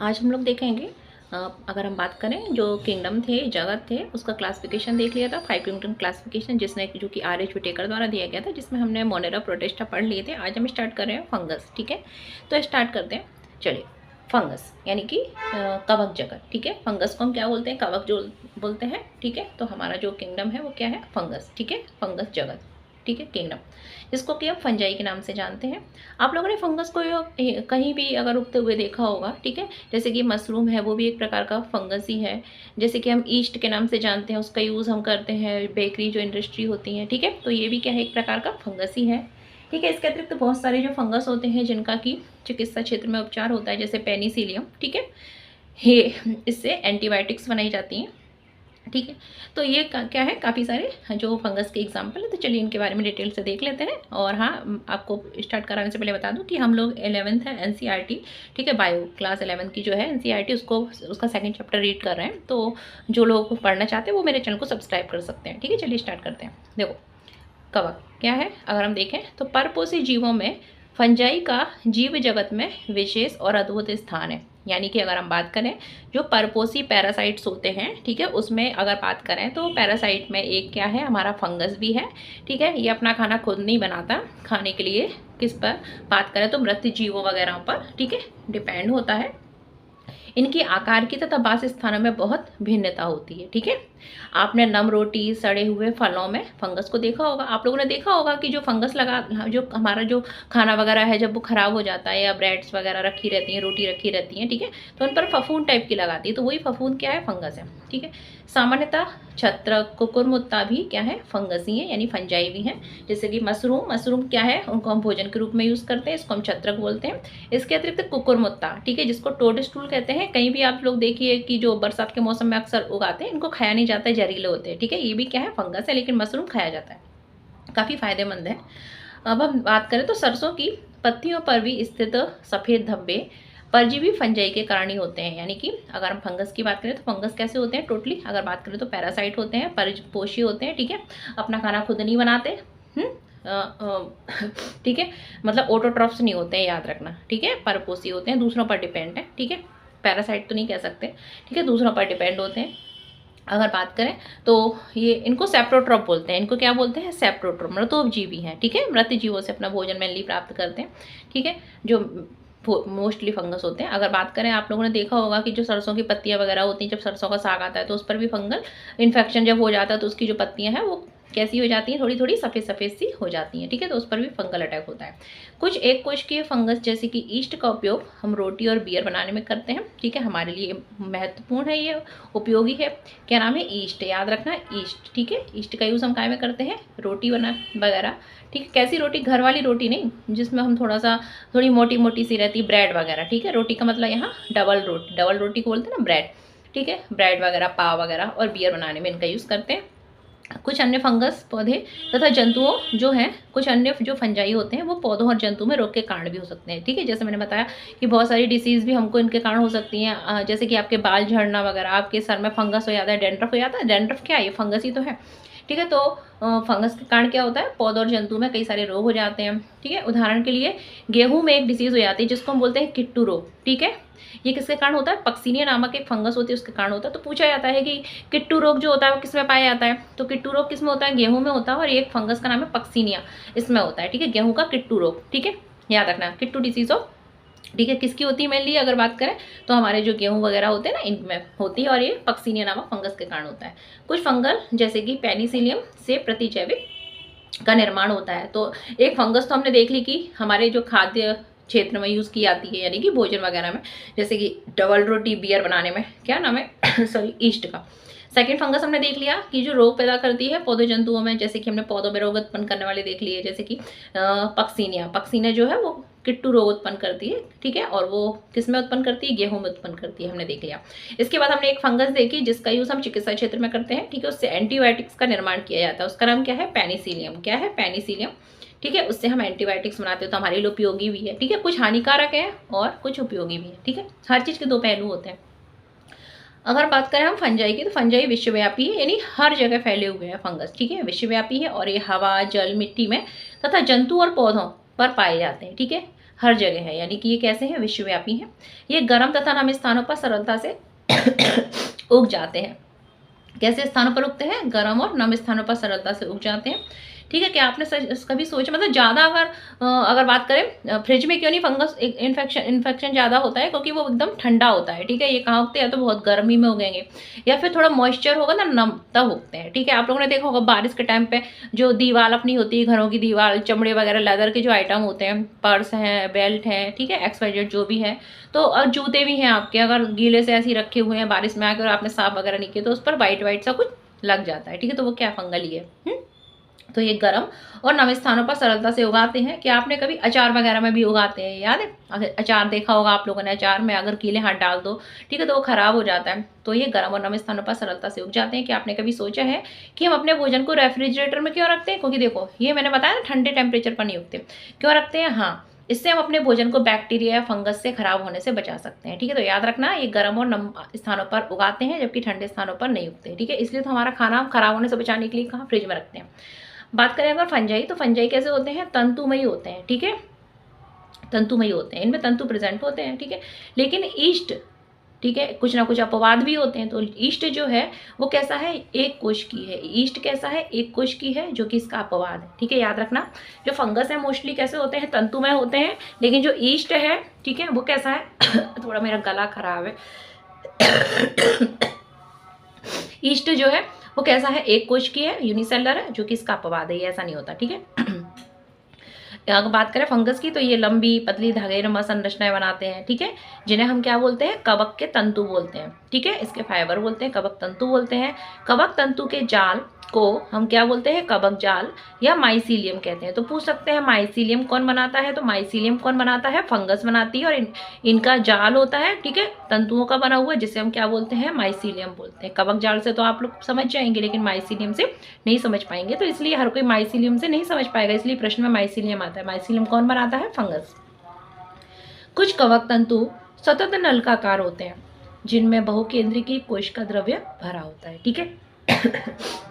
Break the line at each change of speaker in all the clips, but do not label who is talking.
आज हम लोग देखेंगे अगर हम बात करें जो किंगडम थे, जगत थे, उसका क्लासिफिकेशन देख लिया था, 5 किंगडम क्लासिफिकेशन, जिसने जो कि आर एच विटेकर द्वारा दिया गया था, जिसमें हमने मोनेरा प्रोटेस्टा पढ़ लिए थे। आज हम स्टार्ट कर रहे हैं फंगस। ठीक है, तो स्टार्ट करते हैं। चलिए, फंगस यानी कि कवक जगत। ठीक है, फंगस को हम क्या बोलते हैं? कवक जो बोलते हैं। ठीक है, तो हमारा जो किंगडम है वो क्या है? फंगस। ठीक है, फंगस जगत। ठीक है, किंगडम, जिसको कि आप फंजाई के नाम से जानते हैं। आप लोगों ने फंगस को कहीं भी अगर उगते हुए देखा होगा। ठीक है, जैसे कि मशरूम है, वो भी एक प्रकार का फंगस ही है। जैसे कि हम ईस्ट के नाम से जानते हैं, उसका यूज़ हम करते हैं बेकरी जो इंडस्ट्री होती है। ठीक है, तो ये भी क्या है? एक प्रकार का फंगस ही है। ठीक है, इसके अतिरिक्त बहुत सारे जो फंगस होते हैं जिनका कि चिकित्सा क्षेत्र में उपचार होता है, जैसे पेनिसिलियम। ठीक है, ये इससे एंटीबायोटिक्स बनाई जाती हैं। ठीक है, तो ये क्या है? काफ़ी सारे जो फंगस के एग्जाम्पल है। तो चलिए इनके बारे में डिटेल से देख लेते हैं। और हाँ, आपको स्टार्ट कराने से पहले बता दूं कि हम लोग 11th है एनसीईआरटी। ठीक है, बायो क्लास 11 की जो है एनसीईआरटी, उसका सेकंड चैप्टर रीड कर रहे हैं। तो जो लोग पढ़ना चाहते हैं वो मेरे चैनल को सब्सक्राइब कर सकते हैं। ठीक है, चलिए स्टार्ट करते हैं। देखो, कवक क्या है? अगर हम देखें तो परपोषी जीवों में फंजाई का जीव जगत में विशेष और अद्भुत स्थान है। यानी कि अगर हम बात करें जो परपोषी पैरासाइट्स होते हैं, ठीक है, उसमें अगर बात करें तो पैरासाइट में एक क्या है? हमारा फंगस भी है। ठीक है, ये अपना खाना खुद नहीं बनाता, खाने के लिए किस पर बात करें तो मृत जीवों वगैरह पर, ठीक है, डिपेंड होता है। इनकी आकार की तथा वास स्थानों में बहुत भिन्नता होती है। ठीक है, आपने नम रोटी, सड़े हुए फलों में फंगस को देखा होगा। आप लोगों ने देखा होगा कि जो फंगस लगा, जो हमारा जो खाना वगैरह है, जब वो खराब हो जाता है या ब्रेड्स वगैरह रखी रहती हैं, रोटी रखी रहती है, ठीक है, तो उन पर फफूंद टाइप की लगाती है, तो वही फफूंद क्या है? फंगस है। ठीक है, सामान्यतः छत्रक, कुकुरमुत्ता भी क्या है? फंगस ही है, यानी फंजाई भी है। जैसे कि मशरूम क्या है? उनको हम भोजन के रूप में यूज करते हैं, इसको हम छत्रक बोलते हैं। इसके अतिरिक्त कुकुरमुत्ता, ठीक है, जिसको टोडस्टूल कहते हैं, कहीं भी आप लोग देखिए कि जो बरसात के मौसम में अक्सर उगाते हैं, इनको खाया नहीं जाता है, जहरीले होते हैं। ठीक है, ये भी क्या है? फंगस है, लेकिन मशरूम खाया जाता है, काफी फायदेमंद है। अब हम बात करें तो सरसों की पत्तियों पर भी स्थित सफेद धब्बे परजीवी फंजाई के कारण ही होते हैं। यानी कि अगर हम फंगस की बात करें तो फंगस कैसे होते हैं? टोटली अगर बात करें तो पैरासाइट होते हैं, परपोषी होते हैं। ठीक है, अपना खाना खुद नहीं बनाते। ठीक है, मतलब ऑटोट्रॉफ्स नहीं होते हैं, याद रखना। ठीक है, परपोषी होते हैं, दूसरों पर डिपेंड है। ठीक है, पैरासाइट तो नहीं कह सकते। ठीक है, दूसरों पर डिपेंड होते हैं। अगर बात करें तो ये इनको सेप्रोट्रॉप बोलते हैं। इनको क्या बोलते हैं? सेप्रोट्रॉप, मृतोपजीवी हैं। ठीक है, मृत जीवों से अपना भोजन मेनली प्राप्त करते हैं। ठीक है, जो मोस्टली फंगस होते हैं। अगर बात करें, आप लोगों ने देखा होगा कि जो सरसों की पत्तियां वगैरह होती हैं, जब सरसों का साग आता है तो उस पर भी फंगल इन्फेक्शन जब हो जाता है तो उसकी जो पत्तियां हैं वो कैसी हो जाती हैं? थोड़ी थोड़ी सफ़ेद सफ़ेद सी हो जाती हैं। ठीक है, तो उस पर भी फंगल अटैक होता है। कुछ एक कोशिकीय फंगस जैसे कि ईस्ट का उपयोग हम रोटी और बियर बनाने में करते हैं। ठीक है, हमारे लिए महत्वपूर्ण है, ये उपयोगी है। क्या नाम है? ईस्ट, याद रखना, ईस्ट। ठीक है, ईस्ट का यूज़ हम काय में करते हैं? रोटी बना वगैरह। ठीक है, कैसी रोटी? घर वाली रोटी नहीं, जिसमें हम थोड़ी मोटी मोटी सी रहती, ब्रेड वगैरह। ठीक है, रोटी का मतलब यहाँ डबल रोटी को बोलते हैं ना, ब्रेड। ठीक है, ब्रेड वगैरह, पाव वगैरह और बियर बनाने में इनका यूज़ करते हैं। कुछ अन्य फंगस पौधे तथा जंतुओं जो हैं, कुछ अन्य जो फंजाई होते हैं वो पौधों और जंतुओं में रोग के कारण भी हो सकते हैं। ठीक है, जैसे मैंने बताया कि बहुत सारी डिसीज़ भी हमको इनके कारण हो सकती हैं। जैसे कि आपके बाल झड़ना वगैरह, आपके सर में फंगस हो जाता है, डेंड्रफ हो जाता है। डेंड्रफ क्या है? ये फंगस ही तो है। ठीक है, तो फंगस के कारण क्या होता है? पौधों और जंतु में कई सारे रोग हो जाते हैं। ठीक है, उदाहरण के लिए गेहूं में एक डिसीज़ हो जाती है जिसको हम बोलते हैं किट्टू रोग। ठीक है, ये किसके कारण होता है? पक्सीनिया नामक एक फंगस होती है, उसके कारण होता है। तो पूछा जाता है कि किट्टू रोग जो होता है वो किस में पाया जाता है? तो किट्टू रोग किस में होता है? गेहूं में होता है, और एक फंगस का नाम है पक्सीनिया, इसमें होता है। ठीक है, गेहूं का किट्टू रोग। ठीक है, याद रखना, किट्टू डिसीज हो। ठीक है, किसकी होती है मेनली अगर बात करें तो हमारे जो गेहूं वगैरह होते हैं ना, इनमें होती है, और ये पक्सीनिया नामक फंगस के कारण होता है। कुछ फंगल जैसे कि पेनिसिलियम से प्रतिजैविक का निर्माण होता है। तो एक फंगस तो हमने देख ली कि हमारे जो खाद्य क्षेत्र में यूज़ की जाती है, यानी कि भोजन वगैरह में, जैसे कि डबल रोटी, बियर बनाने में, क्या नाम है? सॉरी, ईस्ट का। सेकेंड फंगस हमने देख लिया कि जो रोग पैदा करती है पौधे जंतुओं में, जैसे कि हमने पौधों में रोग उत्पन्न करने वाले देख लिए, जैसे कि पक्सीनिया जो है वो किट्टू रोग उत्पन्न करती है। ठीक है, और वो किस में उत्पन्न करती है? गेहूं में उत्पन्न करती है, हमने देख लिया। इसके बाद हमने एक फंगस देखी जिसका यूज हम चिकित्सा क्षेत्र में करते हैं। ठीक है, उससे एंटीबायोटिक्स का निर्माण किया जाता है, उसका नाम क्या है? पेनिसिलियम। क्या है? पेनिसिलियम। ठीक है, उससे हम एंटीबायोटिक्स बनाते हैं, तो हमारे लिए उपयोगी भी है। ठीक है, कुछ हानिकारक है और कुछ उपयोगी भी है। ठीक है, हर चीज के दो पहलू होते हैं। अगर बात करें हम फंजाई की, तो फंजाई विश्वव्यापी है, यानी हर जगह फैले हुए हैं फंगस। ठीक है, विश्वव्यापी है और ये हवा, जल, मिट्टी में तथा जंतु और पौधों पर पाए जाते हैं। ठीक है, हर जगह है, यानी कि ये कैसे हैं, विश्वव्यापी हैं। ये गर्म तथा नम स्थानों पर सरलता से उग जाते हैं। कैसे स्थानों पर उगते हैं, गर्म और नम स्थानों पर सरलता से उग जाते हैं। ठीक है, क्या आपने कभी सोचा, मतलब ज़्यादा अगर बात करें फ्रिज में क्यों नहीं फंगस इन्फेक्शन ज़्यादा होता है, क्योंकि वो एकदम ठंडा होता है। ठीक है, ये कहाँ उगते हैं, तो बहुत गर्मी में उगेंगे, या फिर थोड़ा मॉइस्चर होगा ना, नम, तब उगते हैं। ठीक है, आप लोगों ने देखा होगा बारिश के टाइम पे जो दीवार अपनी होती है, घरों की दीवार, चमड़े वगैरह, लेदर के जो आइटम होते हैं, पर्स हैं, बेल्ट हैं, ठीक है, XYZ जो भी है, तो जूते भी हैं आपके, अगर गीले से ऐसे ही रखे हुए हैं बारिश में आकर, आपने साफ वगैरह नहीं किए, तो उस पर वाइट सा कुछ लग जाता है। ठीक है, तो वो क्या, फंगल ही है। तो ये गर्म और नम स्थानों पर सरलता से उगाते हैं। क्या आपने कभी अचार वगैरह में भी उगाते हैं, याद है, अगर अचार देखा होगा आप लोगों ने, अचार में अगर गीले हाथ डाल दो, ठीक है, तो वो खराब हो जाता है। तो ये गर्म और नम स्थानों पर सरलता से उग जाते हैं। क्या आपने कभी सोचा है कि हम अपने भोजन को रेफ्रिजरेटर में क्यों रखते हैं? क्योंकि देखो, ये मैंने बताया ना, ठंडे टेम्परेचर पर नहीं उगते। क्यों रखते हैं? हाँ, इससे हम अपने भोजन को बैक्टीरिया या फंगस से खराब होने से बचा सकते हैं। ठीक है, तो याद रखना, ये गर्म और नम स्थानों पर उगाते हैं, जबकि ठंडे स्थानों पर नहीं उगते। ठीक है, इसलिए तो हमारा खाना खराब होने से बचाने के लिए कहाँ, फ्रिज में रखते हैं। बात करें अगर फंजाई, तो फंजाई कैसे होते हैं, तंतुमयी होते हैं। ठीक है, तंतुमयी होते हैं, इनमें तंतु प्रेजेंट होते हैं। ठीक है, लेकिन ईस्ट, ठीक है, कुछ ना कुछ अपवाद भी होते हैं। तो ईस्ट जो है वो कैसा है, एक कोश की है। ईस्ट कैसा है, एक कोश की है, जो कि इसका अपवाद है। ठीक है, याद रखना, जो फंगस है मोस्टली कैसे होते हैं, तंतुमय होते हैं, लेकिन जो ईस्ट है, ठीक है, वो कैसा है थोड़ा मेरा गला खराब है ईस्ट जो है वो कैसा है, एक कोश की है, यूनिसेलर है, जो कि इसका अपवाद है, ये ऐसा नहीं होता। ठीक है अगर बात करें फंगस की, तो ये लंबी पतली धागेनुमा संरचनाएं बनाते हैं। ठीक है, जिन्हें हम क्या बोलते हैं, कवक के तंतु बोलते हैं। ठीक है, इसके फाइबर बोलते हैं, कवक तंतु बोलते हैं। कवक तंतु के जाल को हम क्या बोलते हैं, कवक जाल या माइसीलियम कहते हैं। तो पूछ सकते हैं माइसीलियम कौन बनाता है, तो माइसीलियम कौन बनाता है, फंगस बनाती है, और इनका जाल होता है, ठीक है, तंतुओं का बना हुआ, जिसे हम क्या बोलते हैं, माइसीलियम बोलते हैं। कवक जाल से तो आप लोग समझ जाएंगे, लेकिन माइसीलियम से नहीं समझ पाएंगे, तो इसलिए हर कोई माइसीलियम से नहीं समझ पाएगा, इसलिए प्रश्न में माइसीलियम आता है। माइसीलियम कौन बनाता है, फंगस। कुछ कवक तंतु सतत नलिकाकार होते हैं, जिनमें बहुकेंद्रीय कोश का द्रव्य भरा होता है। ठीक है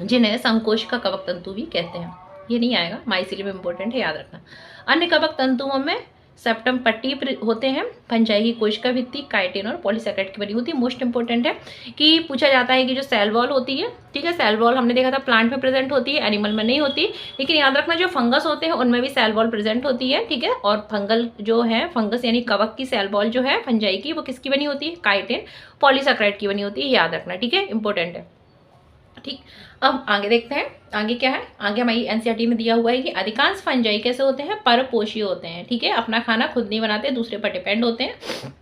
जिन्हें संकोश का कवक तंतु भी कहते हैं। ये नहीं आएगा, माइसीलियम इंपॉर्टेंट है, याद रखना। अन्य कवक तंतुओं में सेप्टम पट्टी होते हैं, फंजाई की कोशिका भित्ति काइटिन और पॉलीसेकेराइड की बनी होती है। मोस्ट इंपॉर्टेंट है कि पूछा जाता है कि जो सेल वॉल होती है, ठीक है, सेल वॉल हमने देखा था प्लांट में प्रेजेंट होती है, एनिमल में नहीं होती, लेकिन याद रखना जो फंगस होते हैं उनमें भी सेल वॉल प्रेजेंट होती है। ठीक है, और फंगल जो है, फंगस यानी कवक की सेल वॉल जो है फंजाई की, वो किसकी बनी होती है, काइटिन पॉलीसेकेराइड की बनी होती है, याद रखना। ठीक है, इंपॉर्टेंट है। ठीक, अब आगे देखते हैं, आगे क्या है, आगे हमारी एनसीईआरटी में दिया हुआ है कि अधिकांश फंजाई कैसे होते हैं, परपोषी होते हैं। ठीक है, अपना खाना खुद नहीं बनाते, दूसरे पर डिपेंड होते हैं।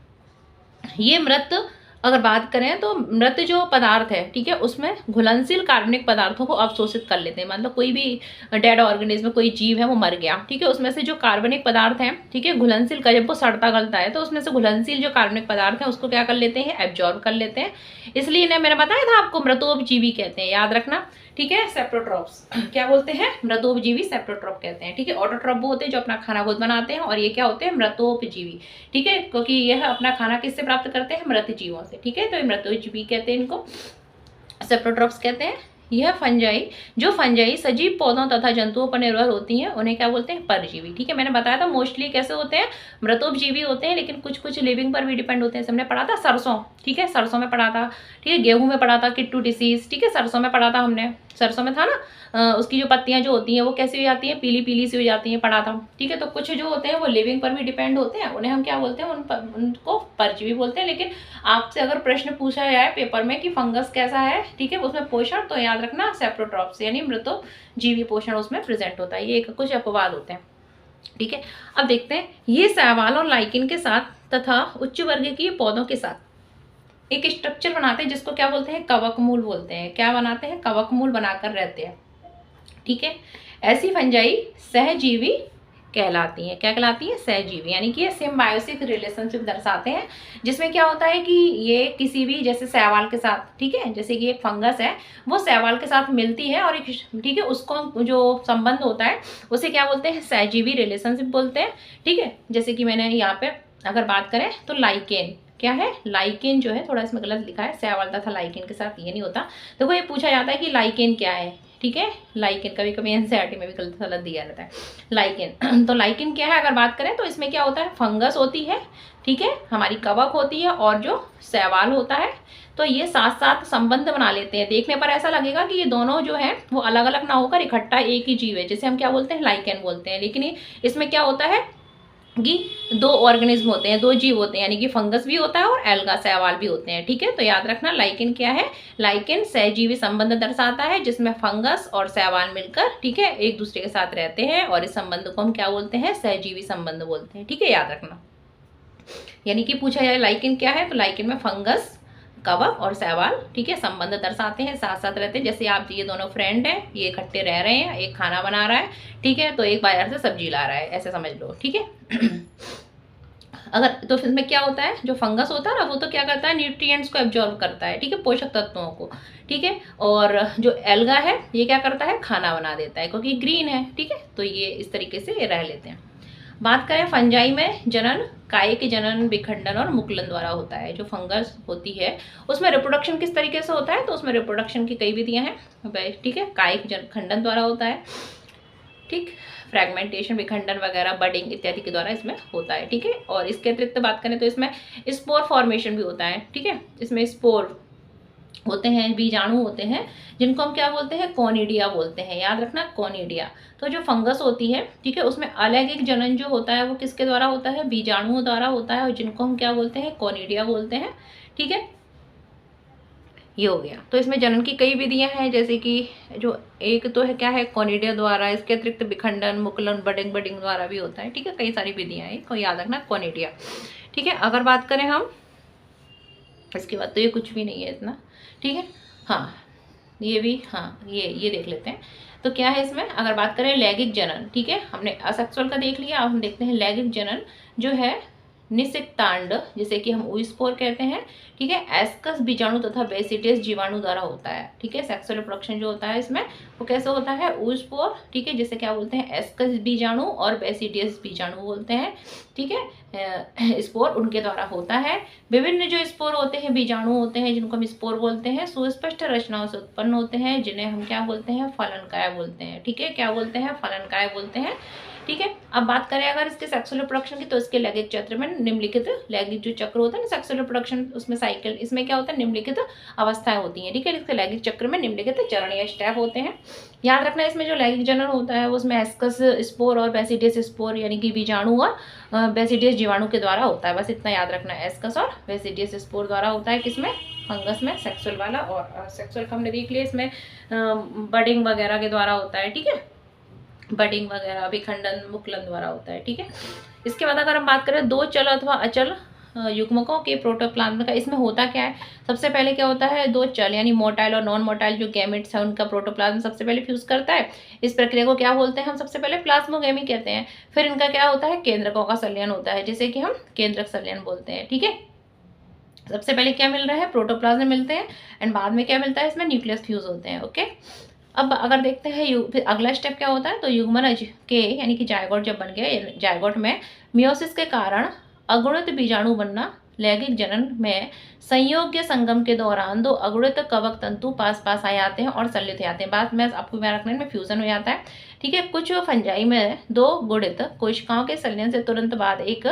ये मृत, अगर बात करें तो मृत जो पदार्थ है, ठीक है, उसमें घुलनशील कार्बनिक पदार्थों को अवशोषित कर लेते हैं। मतलब कोई भी डेड ऑर्गेनिज्म, कोई जीव है वो मर गया, ठीक है, उसमें से जो कार्बनिक पदार्थ हैं, ठीक है, घुलनशील का, जब वो सड़ता गलता है तो उसमें से घुलनशील जो कार्बनिक पदार्थ है उसको क्या कर लेते हैं, एब्जॉर्ब कर लेते हैं। इसलिए इन्हें मैंने बताया था आपको, मृतोपजीवी कहते हैं, याद रखना। ठीक है, सेप्रोट्रॉप्स क्या बोलते हैं, मृतोपजीवी सेप्रोट्रॉप कहते हैं। ठीक है, ऑटोट्रॉप वो होते हैं जो अपना खाना खुद बनाते हैं, और ये क्या होते हैं, मृतोपजीवी। ठीक है, क्योंकि यह अपना खाना किससे प्राप्त करते हैं, मृत जीवों से। ठीक है, तो ये मृतोपजीवी कहते हैं, इनको सेप्रोट्रॉप्स कहते हैं। यह फंजाई, जो फंजाई सजीव पौधों तथा जंतुओं पर निर्भर होती हैं, उन्हें क्या बोलते हैं, परजीवी। ठीक है, मैंने बताया था मोस्टली कैसे होते हैं, मृतोपजीवी होते हैं, लेकिन कुछ कुछ लिविंग पर भी डिपेंड होते हैं। हमने पढ़ा था सरसों, ठीक है, सरसों में पढ़ा था, ठीक है, गेहूं में पढ़ा था किट्टू डिसीज, ठीक है, सरसों में पढ़ा था हमने, सरसों में था ना, उसकी जो पत्तियां जो होती हैं वो कैसी हो जाती हैं, पीली पीली सी हो जाती हैं, पढ़ा था। ठीक है, तो कुछ जो होते हैं वो लिविंग पर भी डिपेंड होते हैं, उन्हें हम क्या बोलते हैं, उनको परजीवी बोलते हैं। लेकिन आपसे अगर प्रश्न पूछा जाए पेपर में कि फंगस कैसा है, ठीक है, उसमें पोषण, तो याद रखना सेप्रोट्रॉप्स यानी मृतोपजीवी पोषण उसमें प्रेजेंट होता है। ये कुछ अपवाद होते हैं। ठीक है, अब देखते हैं, ये शैवाल और लाइकेन के साथ तथा उच्च वर्ग की पौधों के साथ एक स्ट्रक्चर बनाते हैं, जिसको क्या बोलते हैं, कवकमूल बोलते हैं। क्या बनाते हैं, कवकमूल बनाकर रहते हैं। ठीक है, ऐसी फंजाई सहजीवी कहलाती हैं। क्या कहलाती है, सहजीवी, यानी कि ये सिम्बायोसिस रिलेशनशिप दर्शाते हैं, जिसमें क्या होता है कि ये किसी भी, जैसे शैवाल के साथ, ठीक है, जैसे कि एक फंगस है वो शैवाल के साथ मिलती है, और एक, ठीक है, उसको जो संबंध होता है उसे क्या बोलते हैं, सहजीवी रिलेशनशिप बोलते हैं। ठीक है, जैसे कि मैंने यहाँ पे अगर बात करें तो लाइकेन क्या है, लाइकेन जो है, थोड़ा इसमें गलत लिखा है, शैवाल तथा लाइकेन के साथ ये नहीं होता। देखो ये पूछा जाता है कि लाइकेन क्या है, ठीक है। लाइकेन, कभी कभी एनसीईआरटी में भी गलत दिया रहता है लाइकेन। तो लाइकेन क्या है, अगर बात करें तो इसमें क्या होता है, फंगस होती है, ठीक है, हमारी कवक होती है और जो शैवाल होता है, तो ये साथ साथ संबंध बना लेते हैं। देखने पर ऐसा लगेगा कि ये दोनों जो है वो अलग अलग ना होकर इकट्ठा एक ही जीव है, जिसे हम क्या बोलते हैं, लाइकेन बोलते हैं। लेकिन इसमें क्या होता है कि दो ऑर्गेनिज्म होते हैं, दो जीव होते हैं, यानी कि फंगस भी होता है और एल्गा शैवाल भी होते हैं, ठीक है। तो याद रखना लाइकेन क्या है, लाइकेन सहजीवी संबंध दर्शाता है जिसमें फंगस और शैवाल मिलकर, ठीक है, एक दूसरे के साथ रहते हैं और इस संबंध को हम क्या बोलते हैं, सहजीवी संबंध बोलते हैं, ठीक है, याद रखना। यानी कि पूछा जाए लाइकेन क्या है, तो लाइकेन में फंगस, कवक और शैवाल, ठीक है, संबंध दर्शाते हैं, साथ साथ रहते हैं। जैसे आप, ये दोनों फ्रेंड हैं, ये इकट्ठे रह रहे हैं, एक खाना बना रहा है, ठीक है, तो एक बाजार से सब्जी ला रहा है, ऐसे समझ लो, ठीक है। अगर तो फिर में क्या होता है, जो फंगस होता है ना, वो तो क्या करता है, न्यूट्रिएंट्स को एब्जॉर्ब करता है, ठीक है, पोषक तत्वों को, ठीक है। और जो एल्गा है ये क्या करता है, खाना बना देता है, क्योंकि ग्रीन है, ठीक है। तो ये इस तरीके से रह लेते हैं। बात करें फंजाई में, जनन काय के जनन विखंडन और मुकुलन द्वारा होता है। जो फंगस होती है उसमें रिप्रोडक्शन किस तरीके से होता है, तो उसमें रिप्रोडक्शन की कई विधियां हैं, ठीक है। काय खंडन द्वारा होता है, ठीक, फ्रैगमेंटेशन, विखंडन वगैरह, बडिंग इत्यादि के द्वारा इसमें होता है, ठीक है। और इसके अतिरिक्त बात करें तो इसमें स्पोर फॉर्मेशन भी होता है, ठीक है। इसमें स्पोर होते हैं, बीजाणु होते हैं, जिनको हम क्या बोलते हैं, कोनिडिया बोलते हैं, याद रखना, कोनिडिया। तो जो फंगस होती है, ठीक है, उसमें अलैंगिक जनन जो होता है वो किसके द्वारा होता है, बीजाणुओं द्वारा होता है, और जिनको हम क्या बोलते हैं, कोनिडिया बोलते हैं, ठीक है। ये हो गया। तो इसमें जनन की कई विधियां हैं, जैसे कि जो एक तो है क्या है, कोनिडिया द्वारा, इसके अतिरिक्त विखंडन, मुकुलन, बडिंग द्वारा भी होता है, ठीक है, कई सारी विधियां हैं, को याद रखना, कोनिडिया, ठीक है। अगर बात करें हम इसके बाद, तो ये कुछ भी नहीं है इतना, ठीक है। हाँ, ये भी, हाँ, ये देख लेते हैं। तो क्या है इसमें, अगर बात करें लैंगिक जनन, ठीक है, हमने असेक्सुअल का देख लिया, अब हम देखते हैं लैंगिक जनन जो है निषिक्तांड, जिसे कि हम ऊस्पोर कहते हैं, ठीक है, एस्कस बीजाणु तथा बेसिडियस जीवाणु द्वारा होता है, ठीक है। सेक्सुअल रिप्रोडक्शन जो होता है इसमें वो कैसे होता है, ऊस्पोर, ठीक है, जिसे क्या बोलते हैं, एस्कस बीजाणु और बेसिडियस बीजाणु बोलते हैं, ठीक है। स्पोर उनके द्वारा होता है। विभिन्न जो स्पोर होते हैं, बीजाणु होते हैं, जिनको हम स्पोर बोलते हैं, सुस्पष्ट रचनाओं से उत्पन्न होते हैं, जिन्हें हम क्या बोलते हैं, फलनकाय बोलते हैं, ठीक है, क्या बोलते हैं, फलनकाय बोलते हैं, ठीक है। अब बात करें अगर इसके सेक्सुअल रिप्रोडक्शन की, तो इसके लैंगिक चक्र में निम्नलिखित, लैंगिक जो चक्र होता है ना सेक्सुअल रिप्रोडक्शन, उसमें साइकिल, इसमें क्या होता है, निम्नलिखित अवस्थाएं होती हैं, ठीक है। इसके लैंगिक चक्र में निम्नलिखित चरण या स्टेप होते हैं। याद रखना, इसमें जो लैंगिक जनन होता है वो उसमें एस्कस स्पोर और बेसिडियस स्पोर, यानी कि बीजाणु और बेसिडियस जीवाणु के द्वारा होता है, बस इतना याद रखना, एस्कस और बेसिडियस स्पोर द्वारा होता है, किसमें, फंगस में, सेक्सुअल वाला। और सेक्सुअल का हमने देख लिया, इसमें बडिंग वगैरह के द्वारा होता है, ठीक है, बडिंग वगैरह, विखंडन, मुकुलन द्वारा होता है, ठीक है। इसके बाद अगर हम बात करें दो चल अथवा अचल युग्मकों के प्रोटोप्लाज्म का, इसमें होता क्या है, सबसे पहले क्या होता है, दो चल यानी मोटाइल और नॉन मोटाइल जो गैमेट्स है उनका प्रोटोप्लाज्म सबसे पहले फ्यूज करता है। इस प्रक्रिया को क्या बोलते हैं, हम सबसे पहले प्लाज्मोगेमी कहते हैं। फिर इनका क्या होता है, केंद्रकों का संलयन होता है, जिसे कि हम केंद्रक संलयन बोलते हैं, ठीक है। सबसे पहले क्या मिल रहा है, प्रोटोप्लाज्म मिलते हैं, एंड बाद में क्या मिलता है, इसमें न्यूक्लियस फ्यूज होते हैं, ओके। अब अगर देखते हैं फिर अगला स्टेप क्या होता है, तो युग्मनज के, यानी कि जायगोट जब बन गया, जायगोट में मियोसिस के कारण अगुणित बीजाणु बनना, लैंगिक जनन में संयोग्य संगम के दौरान दो अगुणित कवक तंतु पास पास आ जाते हैं और संलित हो जाते हैं। बात में आपको मैं रखने में फ्यूजन हो जाता है, ठीक है। कुछ फंजाई में दो गुणित कोशिकाओं के संलयन से तुरंत बाद एक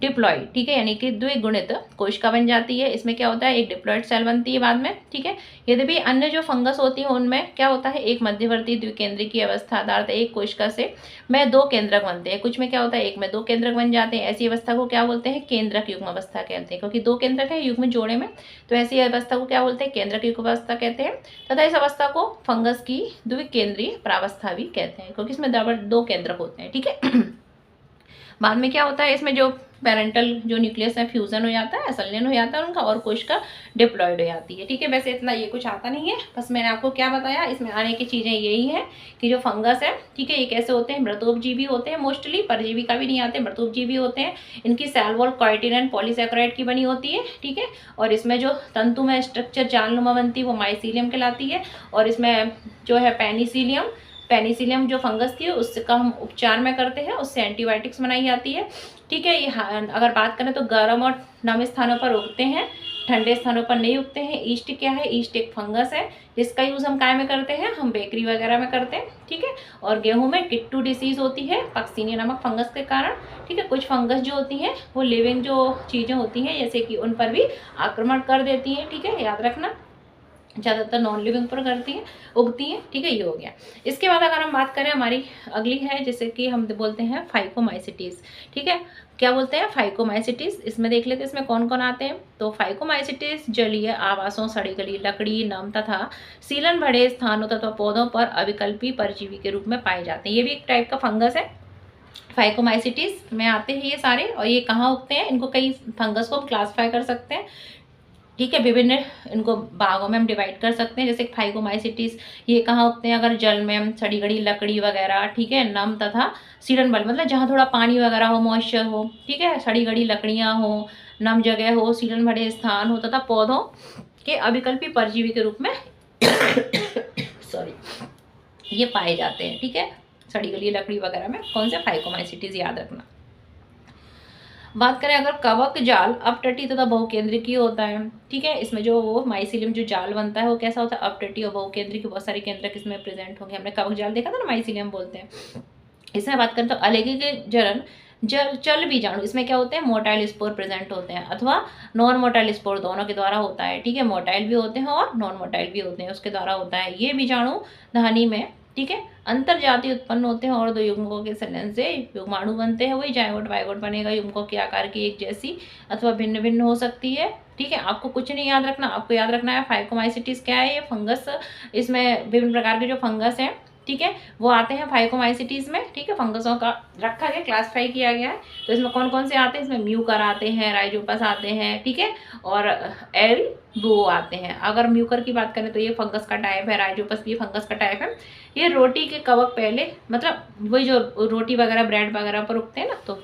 डिप्लॉइड, ठीक है, यानी कि द्विगुणित कोशिका बन जाती है। इसमें क्या होता है, एक डिप्लॉइड सेल बनती है बाद में, ठीक है। यद्यपि अन्य जो फंगस होती है उनमें क्या होता है, एक मध्यवर्ती द्विकेंद्री की अवस्था, अर्थात एक कोशिका से में दो केंद्रक बनते हैं। कुछ में क्या होता है, एक में दो केंद्रक बन जाते हैं। ऐसी अवस्था को क्या बोलते हैं, केंद्रक युग्म अवस्था कहते हैं, क्योंकि दो केंद्रक है युग्म जोड़े में, तो ऐसी अवस्था को क्या बोलते हैं, केंद्रक युग्म अवस्था कहते हैं। तथा इस अवस्था को फंगस की द्विकेंद्रीय प्रावस्था भी कहते हैं, क्योंकि इसमें दो केंद्रक होते हैं, ठीक है। बाद में क्या होता है, इसमें जो पेरेंटल जो न्यूक्लियस है फ्यूजन हो जाता है, संलयन हो जाता है उनका, और कोशिका डिप्लॉइड हो जाती है, ठीक है। वैसे इतना ये कुछ आता नहीं है, बस मैंने आपको क्या बताया, इसमें आने की चीज़ें यही है कि जो फंगस है, ठीक है, ये कैसे होते हैं, मृतोपजीवी होते हैं, मोस्टली परजीवी का भी नहीं आते, मृतोपजीवी होते हैं। इनकी cell wall chitin and polysaccharide की बनी होती है, ठीक है। और इसमें जो तंतु में स्ट्रक्चर जालनुमा बनती है वो माइसीलियम कहलाती है। और इसमें जो है पेनिसिलियम जो फंगस थी उसका हम उपचार में करते हैं, उससे एंटीबायोटिक्स बनाई जाती है, ठीक है। ये अगर बात करें तो गर्म और नम स्थानों पर उगते हैं, ठंडे स्थानों पर नहीं उगते हैं। ईस्ट क्या है? ईस्ट एक फंगस है जिसका यूज़ हम काय में करते हैं? हम बेकरी वगैरह में करते हैं, ठीक है। और गेहूं में टिट्टू डिसीज होती है पक्सीनिया नामक फंगस के कारण, ठीक है। कुछ फंगस जो होती हैं वो लिविंग जो चीज़ें होती हैं जैसे कि उन पर भी आक्रमण कर देती हैं, ठीक है, याद रखना। ज़्यादातर नॉन लिविंग पर करती हैं, उगती हैं, ठीक है। ये हो गया। इसके बाद अगर हम बात करें, हमारी अगली है जैसे कि हम बोलते हैं फाइकोमाइसिटीज़, ठीक है। क्या बोलते हैं? फाइकोमाइसिटीज़। इसमें देख लेते हैं इसमें कौन कौन आते हैं। तो फाइकोमाइसिटीज़ जलीय आवासों, सड़ी गली लकड़ी, नम तथा सीलन भरे स्थानों तथा पौधों पर अविकल्पी परजीवी के रूप में पाए जाते हैं। ये भी एक टाइप का फंगस है। फाइकोमाइसिटीज़ में आते हैं ये सारे, और ये कहाँ उगते हैं? इनको कई फंगस को हम क्लासीफाई कर सकते हैं, ठीक है। विभिन्न इनको भागों में हम डिवाइड कर सकते हैं। जैसे फाइकोमाइसिटीज ये कहाँ उगते हैं? अगर जल में, सड़ी गड़ी लकड़ी वगैरह, ठीक है, नम तथा सीलन बल, मतलब जहाँ थोड़ा पानी वगैरह हो, मॉइस्चर हो, ठीक है, सड़ी गड़ी लकड़ियाँ हो, नम जगह हो, सीलन भरे स्थान हो तथा पौधों के अविकल्पी परजीवी के रूप में सॉरी ये पाए जाते हैं, ठीक है। सड़ी गली लकड़ी वगैरह में कौन से? फाइकोमाइसिटीज, याद रखना। बात करें अगर कवक जाल अपतटीय तथा बहुकेंद्रिकीय होता है, ठीक है। इसमें जो वो माइसीलियम जो जाल बनता है वो कैसा होता है? अपतटीय और बहुकेंद्रिक, बहुत सारे केंद्रक इसमें प्रेजेंट होंगे। हमने कवक जाल देखा था ना, माइसीलियम बोलते हैं। इसमें बात करें तो अलैंगिक जलन चल बीजाणु, इसमें क्या होते हैं? मोटाइल स्पोर प्रेजेंट होते हैं, अथवा नॉन मोटाइल स्पोर, दोनों के द्वारा होता है, ठीक है। मोटाइल भी होते हैं और नॉन मोटाइल भी होते हैं, उसके द्वारा होता है। ये बीजाणु धानी में, ठीक है, अंतर जाति उत्पन्न होते हैं और दो युग्मकों के संलयन से युग्माणु बनते हैं। वही जायगोट वायगोट बनेगा। युग्मकों के आकार की एक जैसी अथवा भिन्न भिन्न हो सकती है, ठीक है। आपको कुछ नहीं याद रखना, आपको याद रखना है फाइकोमाइसिटीज क्या है? ये फंगस, इसमें विभिन्न प्रकार के जो फंगस हैं, ठीक है, वो आते हैं फाइकोमाइसिटीज में, ठीक है। फंगसों का रखा गया, क्लासिफाई किया गया है। तो इसमें कौन कौन से आते हैं? इसमें म्यूकर आते हैं, राइजोपस आते हैं, ठीक है, और एल्बुओ आते हैं। अगर म्यूकर की बात करें तो ये फंगस का टाइप है, राइजोपस भी फंगस का टाइप है। ये रोटी के कवक पहले, मतलब वही जो रोटी वगैरह ब्रेड वगैरह पर उगते हैं ना, तो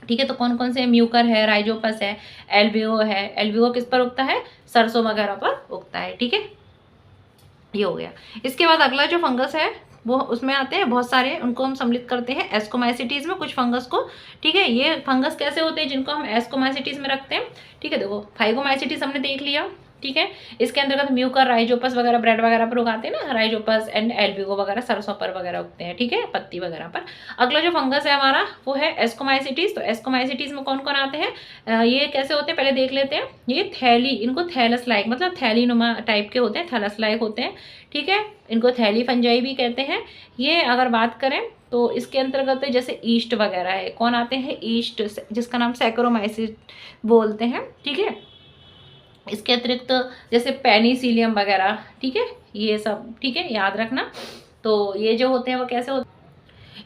ठीक है। तो कौन कौन से? म्यूकर है, राइजोपस है, एल्बुओ है। एल्बुओ किस पर उगता है? सरसों वगैरह पर उगता है, ठीक है। ये हो गया। इसके बाद अगला जो फंगस है वो उसमें आते हैं बहुत सारे, उनको हम सम्मिलित करते हैं एस्कोमाइसिटीज में, कुछ फंगस को, ठीक है। ये फंगस कैसे होते हैं जिनको हम एस्कोमाइसिटीज में रखते हैं, ठीक है। देखो फाइकोमाइसिटीज हमने देख लिया, ठीक है। इसके अंतर्गत म्यूकर, राइजोपस वगैरह ब्रेड वगैरह पर उगाते हैं ना, राइजोपस एंड एल्बुओ वगैरह सरसों पर वगैरह उगते हैं, ठीक है, पत्ती वगैरह पर। अगला जो फंगस है हमारा वो है एस्कोमाइसिटीज। तो एस्कोमाइसिटीज में कौन कौन आते हैं? ये कैसे होते हैं पहले देख लेते हैं। ये थैली, इनको थैलस लाइक, मतलब थैली नुमा टाइप के होते हैं, थैलस लाइक होते हैं, ठीक है। इनको थैली फंजाई भी कहते हैं। ये अगर बात करें तो इसके अंतर्गत जैसे ईस्ट वगैरह है, कौन आते हैं? ईस्ट, जिसका नाम सैकरोमाइसिस बोलते हैं, ठीक है। इसके अतिरिक्त जैसे पेनिसिलियम वगैरह, ठीक है, ये सब, ठीक है, याद रखना। तो ये जो होते हैं वो कैसे होते हैं?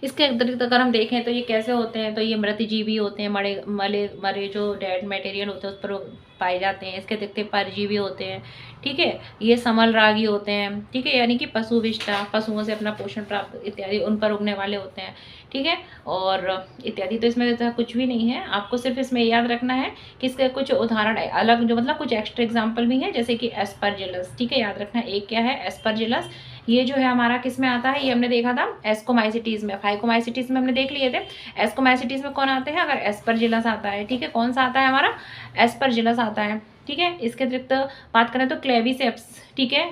इसके अतिरिक्त अगर हम देखें तो ये कैसे होते हैं? तो ये मृतजीवी होते हैं, मरे जो डेड मटेरियल होते हैं उस पर पाए जाते हैं। इसके अतिरिक्त परजीवी होते हैं, ठीक है। ये समल रागी होते हैं, ठीक है, यानी कि पशु विष्टा, पशुओं से अपना पोषण प्राप्त इत्यादि उन पर उगने वाले होते हैं, ठीक है, और इत्यादि। तो इसमें ऐसा कुछ भी नहीं है, आपको सिर्फ इसमें याद रखना है कि इसके कुछ उदाहरण अलग, जो मतलब कुछ एक्स्ट्रा एग्जाम्पल भी हैं, जैसे कि एस्परजिलस, ठीक है, याद रखना। एक क्या है? एस्परजिलस। ये जो है हमारा किस में आता है? ये हमने देखा था एस्कोमाइसिटीज में। फाइकोमाइसिटीज में हमने देख लिए थे। एस्कोमाइसिटीज में कौन आते हैं? अगर एस्परजिलस आता है, ठीक है, कौन सा आता है हमारा? एस्परजिलस आता है, ठीक है। इसके अतिरिक्त बात करें तो क्लेविसेप्स, ठीक है,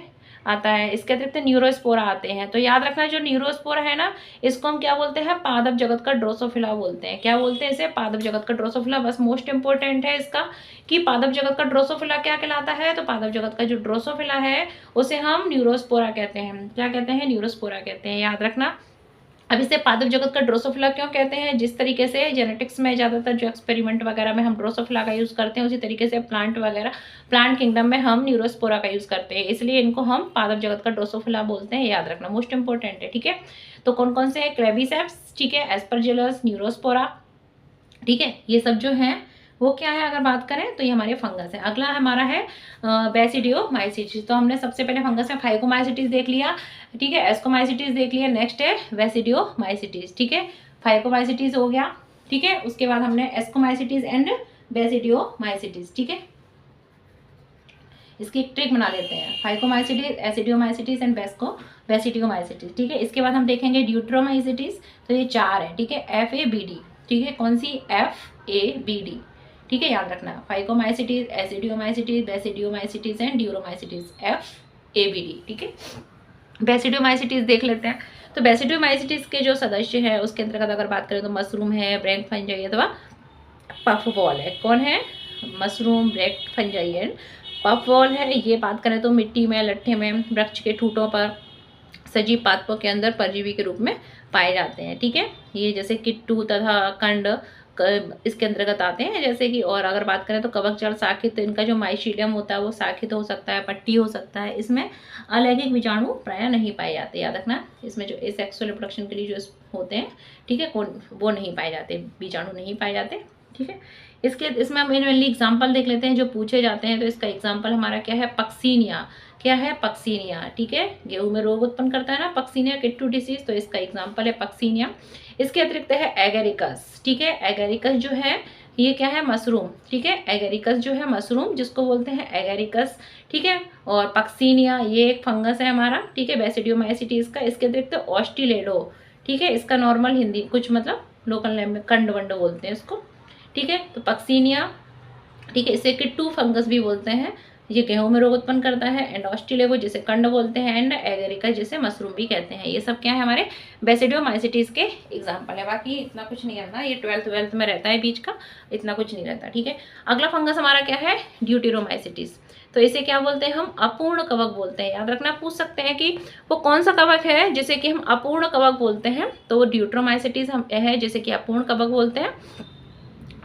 आता है। इसके अतिरिक्त न्यूरोस्पोरा आते हैं। तो याद रखना जो न्यूरोस्पोरा है ना, इसको हम क्या बोलते हैं? पादप जगत का ड्रोसोफिला बोलते हैं। क्या बोलते हैं इसे? पादप जगत का ड्रोसोफिला। बस मोस्ट इंपॉर्टेंट है इसका कि पादप जगत का ड्रोसोफिला क्या कहलाता है? तो पादप जगत का जो ड्रोसोफिला है उसे हम न्यूरोस्पोरा कहते हैं। क्या कहते हैं? न्यूरोस्पोरा कहते हैं, याद रखना। अब इसे पादप जगत का ड्रोसोफिला क्यों कहते हैं? जिस तरीके से जेनेटिक्स में ज़्यादातर जो एक्सपेरिमेंट वगैरह में हम ड्रोसोफिला का यूज़ करते हैं, उसी तरीके से प्लांट वगैरह, प्लांट किंगडम में हम न्यूरोस्पोरा का यूज़ करते हैं, इसलिए इनको हम पादप जगत का ड्रोसोफिला बोलते हैं, याद रखना, मोस्ट इंपॉर्टेंट है, ठीक है। तो कौन कौन से हैं? क्लेविसेप्स, ठीक है, एस्परजिलस, न्यूरोस्पोरा, ठीक है, ये सब जो हैं वो क्या है? अगर बात करें तो ये हमारे फंगस है। अगला हमारा है बेसिडियोमाइसिटीज। तो हमने सबसे पहले फंगस में फाइकोमाइसिटीज देख लिया, ठीक है, एस्कोमाइसिटीज देख लिया। नेक्स्ट है बेसिडियोमाइसिटीज, ठीक है, फाइकोमाइसिटीज हो गया, ठीक है। उसके बाद हमने एस्कोमाइसिटीज एंड बेसिडियोमाइसिटीज, ठीक है। इसकी एक ट्रिक बना लेते हैं, फाइकोमाइसिटीज, एसिडियोमाइसिटीज एंड बेसिडियोमाइसिटीज, ठीक है। इसके बाद हम देखेंगे ड्यूट्रोमाइसिटीज। तो ये 4 है, ठीक है, FABD, ठीक है, कौन सी, FABD, ठीक है, याद रखना, फाइकोमाइसिटीज, एसिडियोमाइसिटीज, बेसिडियोमाइसिटीज एंड ड्यूरोमाइसिटीज, FABD, ठीक है। बेसिडियोमाइसिटीज देख लेते हैं। तो बेसिडियोमाइसिटीज के जो सदस्य है उसके अंतर्गत अगर बात करें तो मशरूम है, ब्रैंक फंजाई अथवा पफ बॉल है। कौन है, mushroom, bracket fungi and puff ball है। ये बात करें तो मिट्टी में, लट्ठे में, वृक्ष के ठूंठों पर, सजीव पादपों के अंदर परजीवी के रूप में पाए जाते हैं, ठीक है। ये जैसे किट्टू तथा कंड इसके अंतर्गत आते हैं, जैसे कि, और अगर बात करें तो कवक जड़ शाखित, तो इनका जो माइसीलियम होता है वो शाखित हो सकता है, पट्टी हो सकता है। इसमें अलैंगिक बीजाणु प्राय नहीं पाए जाते, याद रखना। इसमें जो एसेक्सुअल रिप्रोडक्शन के लिए जो होते हैं, ठीक है, वो नहीं पाए जाते, बीजाणु नहीं पाए जाते, ठीक है। इसमें हम मेनली एग्जाम्पल देख लेते हैं जो पूछे जाते हैं। तो इसका एग्जाम्पल हमारा क्या है, पक्सीनिया। क्या है, पक्सीनिया, ठीक है। गेहूं में रोग उत्पन्न करता है ना पक्सीनिया, किट्टू डिसीज, तो इसका एग्जाम्पल है पक्सीनिया। इसके अतिरिक्त है एगेरिकस, ठीक है। एगेरिकस जो है ये क्या है, मशरूम, ठीक है। एगेरिकस जो है मशरूम, जिसको बोलते हैं एगेरिकस, ठीक है। और पक्सीनिया ये एक फंगस है हमारा, ठीक है, बेसिडियोमाइसिटीज का। इसके अतिरिक्त ऑस्टिलेडो, ठीक है, इसका नॉर्मल हिंदी कुछ मतलब लोकल लैंग्वेज में कंड वंड बोलते हैं इसको, ठीक है। तो पक्सीनिया, ठीक है, इसे किट्टू फंगस भी बोलते हैं, ये गेहूं में रोग उत्पन्न करता है। एंड ऑस्टिलेगो जिसे कंड बोलते हैं, एंड एगेरिकस जिसे मशरूम भी कहते हैं। ये सब क्या है, हमारे बेसिडियोमाइसिटीज के एग्जाम्पल है। बाकी इतना कुछ नहीं करना, ये 12th में रहता है बीच का, इतना कुछ नहीं रहता, ठीक है। अगला फंगस हमारा क्या है, ड्यूटेरोमाइसिटीज। तो इसे क्या बोलते हैं हम, अपूर्ण कवक बोलते हैं। याद रखना, पूछ सकते हैं कि वो कौन सा कवक है जिसे कि हम अपूर्ण कवक बोलते हैं। तो वो ड्यूटेरोमाइसिटीज हम है जिसे कि अपूर्ण कवक बोलते हैं,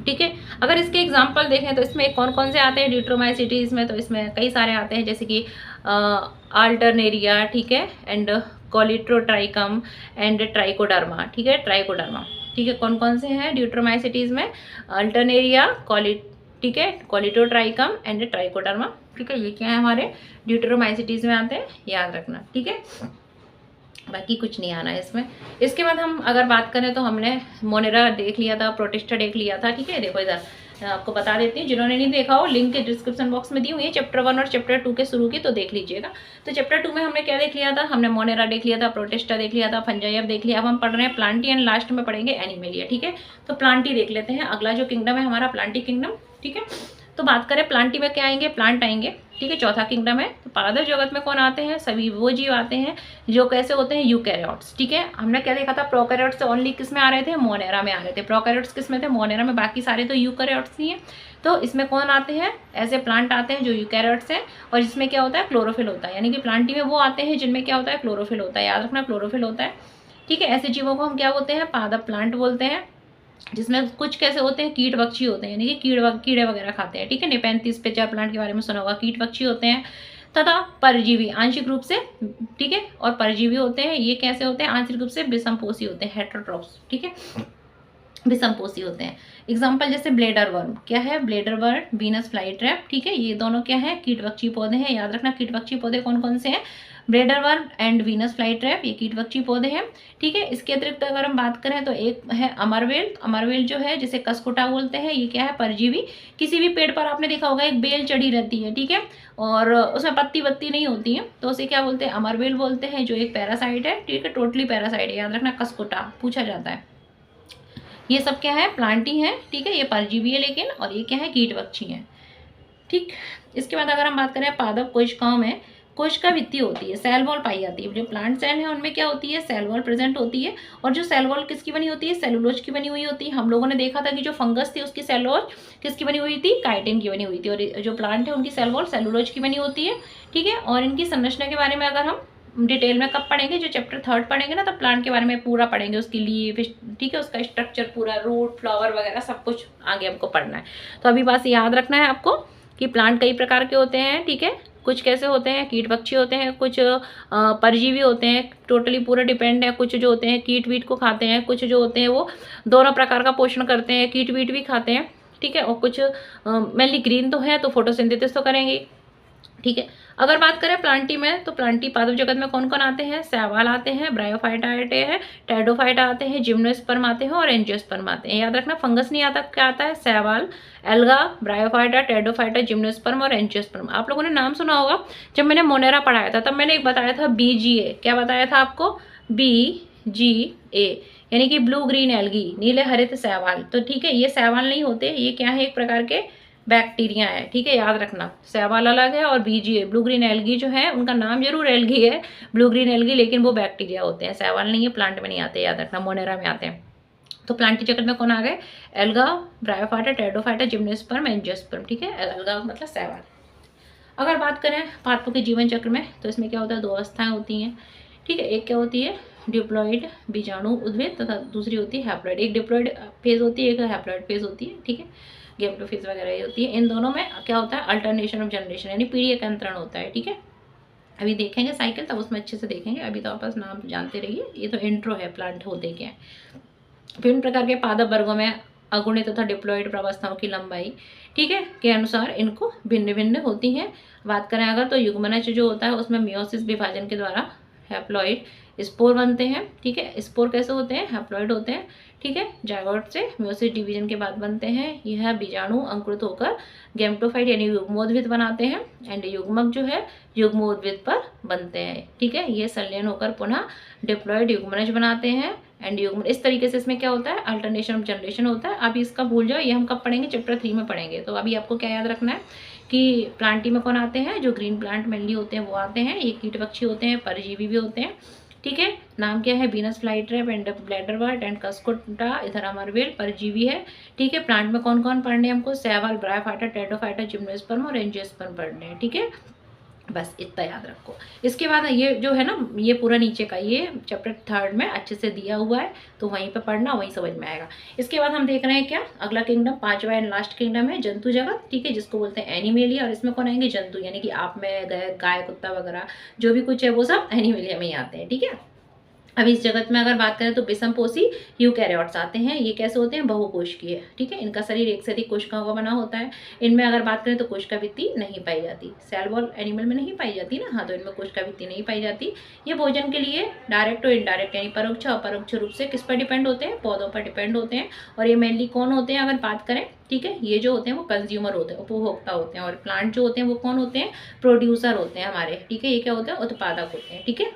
ठीक है। अगर इसके एग्जाम्पल देखें तो इसमें कौन कौन से आते हैं ड्यूटेरोमाइसिटीज में, तो इसमें कई सारे आते हैं, जैसे कि अल्टरनेरिया, ठीक है, एंड कॉलिट्रोट्राइकम एंड ट्राइकोडर्मा, ठीक है, ट्राइकोडर्मा, ठीक है। कौन कौन से हैं ड्यूटेरोमाइसिटीज में, अल्टरनेरिया, ठीक है, कॉलिट्रोट्राइकम एंड ट्राइकोडर्मा, ठीक है। ये क्या है, हमारे ड्यूटेरोमाइसिटीज में आते हैं, याद रखना, ठीक है। बाकी कुछ नहीं आना है इसमें। इसके बाद हम अगर बात करें तो हमने मोनेरा देख लिया था, प्रोटिस्टा देख लिया था, ठीक है। देखो इधर आपको बता देती हूँ, जिन्होंने नहीं देखा हो लिंक के डिस्क्रिप्शन बॉक्स में दी हुई है, चैप्टर 1 और चैप्टर 2 के शुरू की, तो देख लीजिएगा। तो चैप्टर 2 में हमने क्या देख लिया था, हमने मोनेरा देख लिया था, प्रोटिस्टा देख लिया था, फंजाई अब देख लिया। अब हम पढ़ रहे हैं प्लांटी एंड लास्ट में पढ़ेंगे एनिमेलिया, ठीक है। तो प्लांटी देख लेते हैं, अगला जो किंगडम है हमारा प्लांटी किंगडम, ठीक है। तो बात करें प्लांटी में क्या आएंगे, प्लांट आएंगे, ठीक है, चौथा किंगडम है। तो पादप जगत में कौन आते हैं, सभी वो जीव आते हैं जो कैसे होते हैं, यूकैरियोट्स, ठीक है। हमने क्या देखा था, प्रोकैरियोट्स ओनली किस में आ रहे थे, मोनेरा में आ रहे थे। प्रोकैरियोट्स किस में थे, मोनेरा में, बाकी सारे तो यूकैरियोट्स ही हैं। तो इसमें कौन आते हैं, ऐसे प्लांट आते हैं जो यूकैरियोट्स हैं, और जिसमें क्या होता है, क्लोरोफिल होता है। यानी कि प्लांटी में वो आते हैं जिनमें क्या होता है, क्लोरोफिल होता है, याद रखना, क्लोरोफिल होता है, ठीक है। ऐसे जीवों को हम क्या बोलते हैं, पादप प्लांट बोलते हैं, जिसमें कुछ कैसे होते हैं, कीट पक्षी होते हैं, यानी कि कीड़े वगैरह खाते हैं, ठीक है। नेपेंथिस पेचार प्लांट के बारे में सुना होगा, कीट पक्षी होते हैं, तथा परजीवी आंशिक रूप से, ठीक है, और परजीवी होते हैं। ये कैसे होते हैं, आंशिक रूप से विषमपोषी होते हैं, हेटेरोट्रॉप्स, ठीक है, विषमपोषी होते हैं। एग्जाम्पल जैसे ब्लेडर वर्म, क्या है, bladder worm, Venus fly trap, ठीक है, ये दोनों क्या है, कीटपक्षी पौधे हैं। याद रखना, कीटपक्षी पौधे कौन कौन से हैं, bladder worm and Venus fly trap, ये कीटपक्षी पौधे हैं, ठीक है। इसके अतिरिक्त अगर हम बात करें तो एक है अमरवेल। अमरवेल जो है जिसे कसकुटा बोलते हैं, ये क्या है, परजीवी। किसी भी पेड़ पर आपने देखा होगा एक बेल चढ़ी रहती है, ठीक है, और उसमें पत्ती वत्ती नहीं होती है, तो उसे क्या बोलते हैं, अमरवेल बोलते हैं, जो एक पैरासाइट है, ठीक है, टोटली पैरासाइट है, याद रखना, कसकुटा पूछा जाता है। ये सब क्या है, प्लांटी है, ठीक है, ये परजीवी है लेकिन, और ये क्या है, कीटपक्षी है, ठीक। इसके बाद अगर हम बात करें पादप कोशिकाओं में, कोशिका भित्ति होती है, सेल वॉल पाई जाती है। जो प्लांट सेल है उनमें क्या होती है, सेल वॉल प्रेजेंट होती है, और जो सेल वॉल किसकी बनी होती है, सेलुलोज की बनी हुई होती है। हम लोगों ने देखा था कि जो फंगस थी उसकी सेल वॉल किसकी बनी हुई थी, काइटिन की बनी हुई थी, और जो प्लांट है उनकी सेल वॉल सेलुलोज की बनी होती है, ठीक है। और इनकी संरचना के बारे में अगर हम डिटेल में कब पढ़ेंगे, जो चैप्टर 3 पढ़ेंगे ना, तब प्लांट के बारे में पूरा पढ़ेंगे, उसकी लीफ, ठीक है, उसका स्ट्रक्चर पूरा, रूट, फ्लावर वगैरह सब कुछ आगे हमको पढ़ना है। तो अभी बस याद रखना है आपको कि प्लांट कई प्रकार के होते हैं, ठीक है। कुछ कैसे होते हैं, कीट पक्षी होते हैं, कुछ परजीवी होते हैं, टोटली पूरा डिपेंड है। कुछ जो होते हैं कीट वीट को खाते हैं, कुछ जो होते हैं वो दोनों प्रकार का पोषण करते हैं, कीट वीट भी खाते हैं, ठीक है। और कुछ मेनली ग्रीन तो है, तो फोटोसिंथेसिस तो करेंगे, ठीक है। अगर बात करें प्लांटी में, तो प्लांटी पादप जगत में कौन कौन आते हैं, शैवाल आते हैं, ब्रायोफाइटा आते हैं, टेडोफाइटा आते हैं, जिम्नोस्पर्म आते हैं, और एंजियोस्पर्म आते हैं। याद रखना, फंगस नहीं आता, क्या आता है, शैवाल, एल्गा, ब्रायोफाइटा, टेडोफाइटा, जिम्नोस्पर्म और एंजियोस्पर्म। आप लोगों ने नाम सुना होगा, जब मैंने मोनेरा पढ़ाया था तब मैंने एक बताया था BGA, क्या बताया था आपको, BGA, यानी कि ब्लू ग्रीन एल्गी, नीले हरित शैवाल। तो ठीक है, ये शैवाल नहीं होते, ये क्या है, एक प्रकार के बैक्टीरिया है। ठीक है, याद रखना, शैवाल अलग है और बीजी है। ब्लू ग्रीन एल्गी जो है उनका नाम जरूर एल्गी है, ब्लू ग्रीन एल्गी, लेकिन वो बैक्टीरिया होते हैं, शैवाल नहीं है, प्लांट में नहीं आते, याद रखना, मोनेरा में आते हैं। तो प्लांट की जगत में कौन आ गए, alga, bryophyta, pteridophyta, gymnosperm, angiosperm. ठीक है, एल्गा मतलब शैवाल। अगर बात करें पादपों के जीवन चक्र में, तो इसमें क्या होता है, 2 अवस्थाएं होती हैं। ठीक है, एक क्या होती है, डिप्लॉइड बीजाणु उद्भिद, तथा दूसरी होती है हैप्लॉइड। एक डिप्लॉइड फेज होती है, एक हैप्लॉइड फेज होती है। ठीक है, गैमेटोफेज वगैरह ये होती है। इन दोनों में क्या होता है, अल्टरनेशन ऑफ जनरेशन, यानी पीढ़ी का अंतरण होता है। ठीक है, अभी देखेंगे साइकिल, तब उसमें अच्छे से देखेंगे, अभी तो आपस नाम जानते रहिए, ये तो इंट्रो है, प्लांट होते क्या है। विभिन्न प्रकार के पादप वर्गों में अगुणित तथा डिप्लॉइड प्रवस्थाओं की लंबाई, ठीक है, के अनुसार इनको भिन्न भिन्न होती हैं। बात करें अगर, तो युग्मनज जो होता है उसमें मियोसिस विभाजन के द्वारा हैप्लॉइड स्पोर बनते हैं। ठीक है, स्पोर कैसे होते हैं, हैप्लॉइड होते हैं। ठीक है, जायगोट से मियोसिस डिवीजन के बाद बनते हैं। यह बीजाणु अंकुरित होकर गैमेटोफाइट यानी युग्मोद्भिद बनाते हैं, एंड युग्मक जो है युग्मोद्भिद पर बनते हैं। ठीक है, ये संलयन होकर पुनः डिप्लॉइड युग्मनज बनाते हैं, एंड युग्म। इस तरीके से इसमें क्या होता है, अल्टरनेशन ऑफ जनरेशन होता है। अभी इसका भूल जाओ, ये हम कब पढ़ेंगे, चैप्टर 3 में पढ़ेंगे। तो अभी आपको क्या याद रखना है कि प्लांटी में कौन आते हैं, जो ग्रीन प्लांट मेनली होते हैं वो आते हैं। ये कीट पक्षी होते हैं, परजीवी भी होते हैं। ठीक है, नाम क्या है, Venus flytrap and ब्लैडरवर्ट and Cuscuta, इधर अमरवेल परजीवी है। ठीक है, प्लांट में कौन कौन पढ़ने हैं हमको, शैवाल, ब्रायोफाइटा, टेरिडोफाइटा, जिम्नोस्पर्म और एंजियोस्पर्म पढ़ने हैं। ठीक है, बस इतना याद रखो। इसके बाद ये जो है ना, ये पूरा नीचे का ये चैप्टर 3 में अच्छे से दिया हुआ है, तो वहीं पे पढ़ना, वहीं समझ में आएगा। इसके बाद हम देख रहे हैं क्या, अगला किंगडम, 5वां एंड लास्ट किंगडम है जंतु जगत। ठीक है, जिसको बोलते हैं एनिमेलिया, और इसमें कौन आएंगे, जंतु, यानी कि आप में गाय कुत्ता वगैरह जो भी कुछ है वो सब एनिमेलिया में ही आते हैं। ठीक है, अब इस जगत में अगर बात करें तो विषमपोषी यूकैरियोट्स आते हैं। ये कैसे होते हैं, बहुकोशिकीय। ठीक है, इनका शरीर एक से अधिक कोशिकाओं का बना होता है। इनमें अगर बात करें तो कोशिका भित्ति नहीं पाई जाती, सेल वॉल एनिमल में नहीं पाई जाती ना, हाँ, तो इनमें कोशिका भित्ति नहीं पाई जाती। ये भोजन के लिए डायरेक्ट और इनडायरेक्ट यानी परोक्ष और अपरोक्ष रूप से किस पर डिपेंड होते हैं, पौधों पर डिपेंड होते हैं। और ये मेनली कौन होते हैं अगर बात करें, ठीक है, ये जो होते हैं वो कंज्यूमर होते हैं, उपभोक्ता होते हैं। और प्लांट जो होते हैं वो कौन होते हैं, प्रोड्यूसर होते हैं हमारे। ठीक है, ये क्या होते हैं, उत्पादक होते हैं। ठीक है,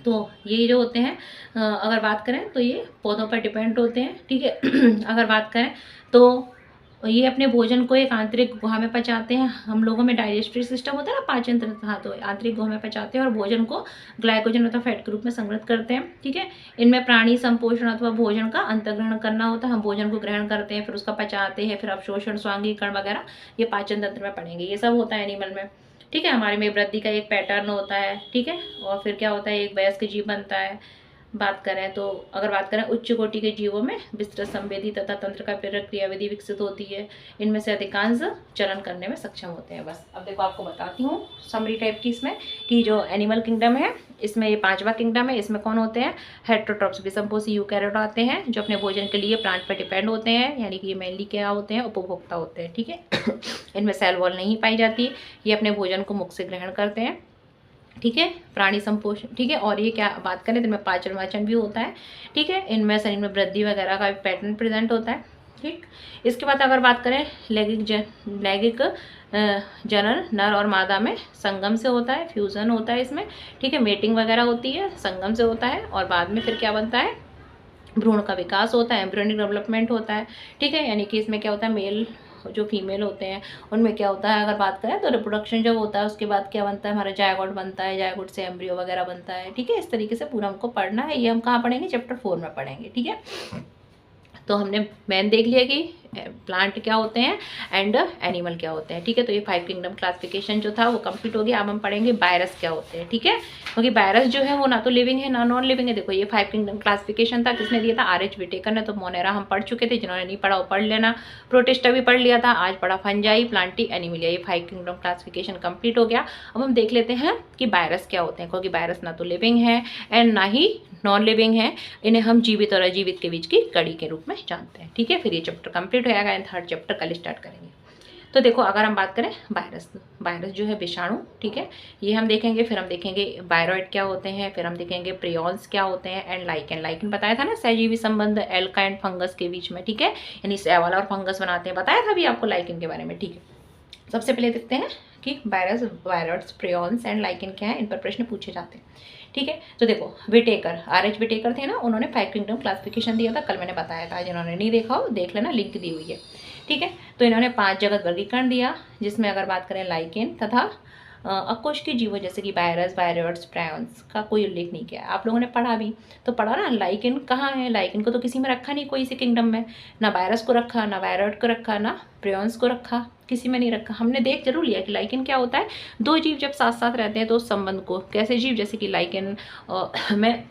तो ये जो होते हैं अगर बात करें तो ये पौधों पर डिपेंड होते हैं। ठीक है, अगर बात करें तो ये अपने भोजन को एक आंतरिक गुहा में पचाते हैं। हम लोगों में डाइजेस्टिव सिस्टम होता है ना, पाचन तंत्र, हाँ, तो आंतरिक गुहा में पचाते हैं और भोजन को ग्लाइकोजन अथवा फैट के रूप में संग्रहित करते हैं। ठीक है, इनमें प्राणी संपोषण अथवा भोजन का अंतर्ग्रहण करना होता है। हम भोजन को ग्रहण करते हैं, फिर उसका पचाते हैं, फिर अवशोषण, स्वांगीकरण वगैरह ये पाचन तंत्र में पढ़ेंगे, ये सब होता है एनिमल में। ठीक है, हमारे में वृद्धि का एक पैटर्न होता है। ठीक है, और फिर क्या होता है, एक वयस्क जीव बनता है। बात करें तो अगर बात करें उच्च कोटि के जीवों में विस्तृत संवेदी तथा तंत्र का क्रियाविधि विकसित होती है। इनमें से अधिकांश चलन करने में सक्षम होते हैं। बस अब देखो आपको बताती हूँ समरी टाइप की इसमें, कि जो एनिमल किंगडम है इसमें ये 5वां किंगडम है, इसमें कौन होते हैं, हेटेरोट्रॉप्स विषमपोषी यूकैरियोट आते हैं, जो अपने भोजन के लिए प्लांट पर डिपेंड होते हैं, यानी कि ये मेनली क्या होते हैं, उपभोक्ता होते हैं। ठीक है, इनमें सेल वॉल नहीं पाई जाती, ये अपने भोजन को मुख से ग्रहण करते हैं। ठीक है, प्राणी संपोषण। ठीक है, और ये क्या बात करें तो इनमें पाचन वाचन भी होता है। ठीक है, इनमें शरीर में वृद्धि वगैरह का पैटर्न प्रेजेंट होता है। ठीक, इसके बाद अगर बात करें लैंगिक जनन नर और मादा में संगम से होता है, फ्यूजन होता है इसमें। ठीक है, मेटिंग वगैरह होती है, संगम से होता है, और बाद में फिर क्या बनता है, भ्रूण का विकास होता है, एम्ब्रियोनिक डेवलपमेंट होता है। ठीक है, यानी कि इसमें क्या होता है, मेल जो फीमेल होते हैं उनमें क्या होता है, अगर बात करें तो रिप्रोडक्शन जब होता है उसके बाद क्या बनता है, हमारा जायगोट बनता है, जायगोट से एम्ब्रियो वगैरह बनता है। ठीक है, इस तरीके से पूरा हमको पढ़ना है। ये हम कहाँ पढ़ेंगे, चैप्टर 4 में पढ़ेंगे। ठीक है, तो हमने मेन देख लिया कि प्लांट क्या होते हैं एंड एनिमल क्या होते हैं। ठीक है, तो ये 5 किंगडम क्लासिफिकेशन जो था वो कंप्लीट हो गया। अब हम पढ़ेंगे वायरस क्या होते हैं। ठीक है, क्योंकि वायरस जो है वो ना तो लिविंग है ना नॉन लिविंग है। देखो ये 5 किंगडम क्लासिफिकेशन था, किसने दिया था, RH विटेकर ने। तो मोनेरा हम पढ़ चुके थे, जिन्होंने नहीं पढ़ा वो पढ़ लेना। प्रोटिस्टा भी पढ़ लिया था, आज पढ़ा फंजाई, प्लांटी, एनिमिलिया। ये 5 किंगडम क्लासिफिकेशन कंप्लीट हो गया। अब हम देख लेते हैं कि वायरस क्या होते हैं, क्योंकि वायरस ना तो लिविंग है एंड ना ही नॉन लिविंग है। इन्हें हम जीवित और अजीवित के बीच की कड़ी के रूप में जानते हैं। ठीक है, फिर ये चैप्टर कंप्लीट हो जाएगा एंड 3rd चैप्टर कल स्टार्ट करेंगे। तो देखो अगर हम बात करें वायरस जो है विषाणु। ठीक है, ये हम देखेंगे, फिर हम देखेंगे वायरॉइड क्या होते हैं, फिर हम देखेंगे प्रियॉन्स क्या होते हैं, एंड लाइकेन बताया था ना, सहजीवी संबंध एल्का एंड फंगस के बीच में। ठीक है, यानी शैवाल और फंगस बनाते हैं, बताया था अभी आपको लाइकेन के बारे में। ठीक है, सबसे पहले देखते हैं कि वायरॉइड्स, प्रियॉन्स एंड लाइकेन क्या है, इन पर प्रश्न पूछे जाते हैं। ठीक है। तो देखो विटेकर, RH विटेकर थे ना, उन्होंने 5 किंगडम क्लासिफिकेशन दिया था, कल मैंने बताया था, जिन्होंने नहीं देखा हो देख लेना, लिंक दी हुई है। ठीक है। तो इन्होंने 5 जगत वर्गीकरण दिया, जिसमें अगर बात करें लाइकेन तथा अकोष्ठीय जीवों जैसे कि वायरस, वायरोइड्स, प्रायन्स का कोई उल्लेख नहीं किया। आप लोगों ने पढ़ा भी तो पढ़ा ना, लाइकेन कहाँ है, लाइकेन को तो किसी में रखा नहीं, कोई सी किंगडम में, ना वायरस को रखा, ना वायरोइड को रखा, ना प्रायन्स को रखा, किसी में नहीं रखा। हमने देख जरूर लिया कि लाइकेन क्या होता है, दो जीव जब साथ साथ रहते हैं तो उस संबंध को, कैसे जीव जैसे कि लाइकेन में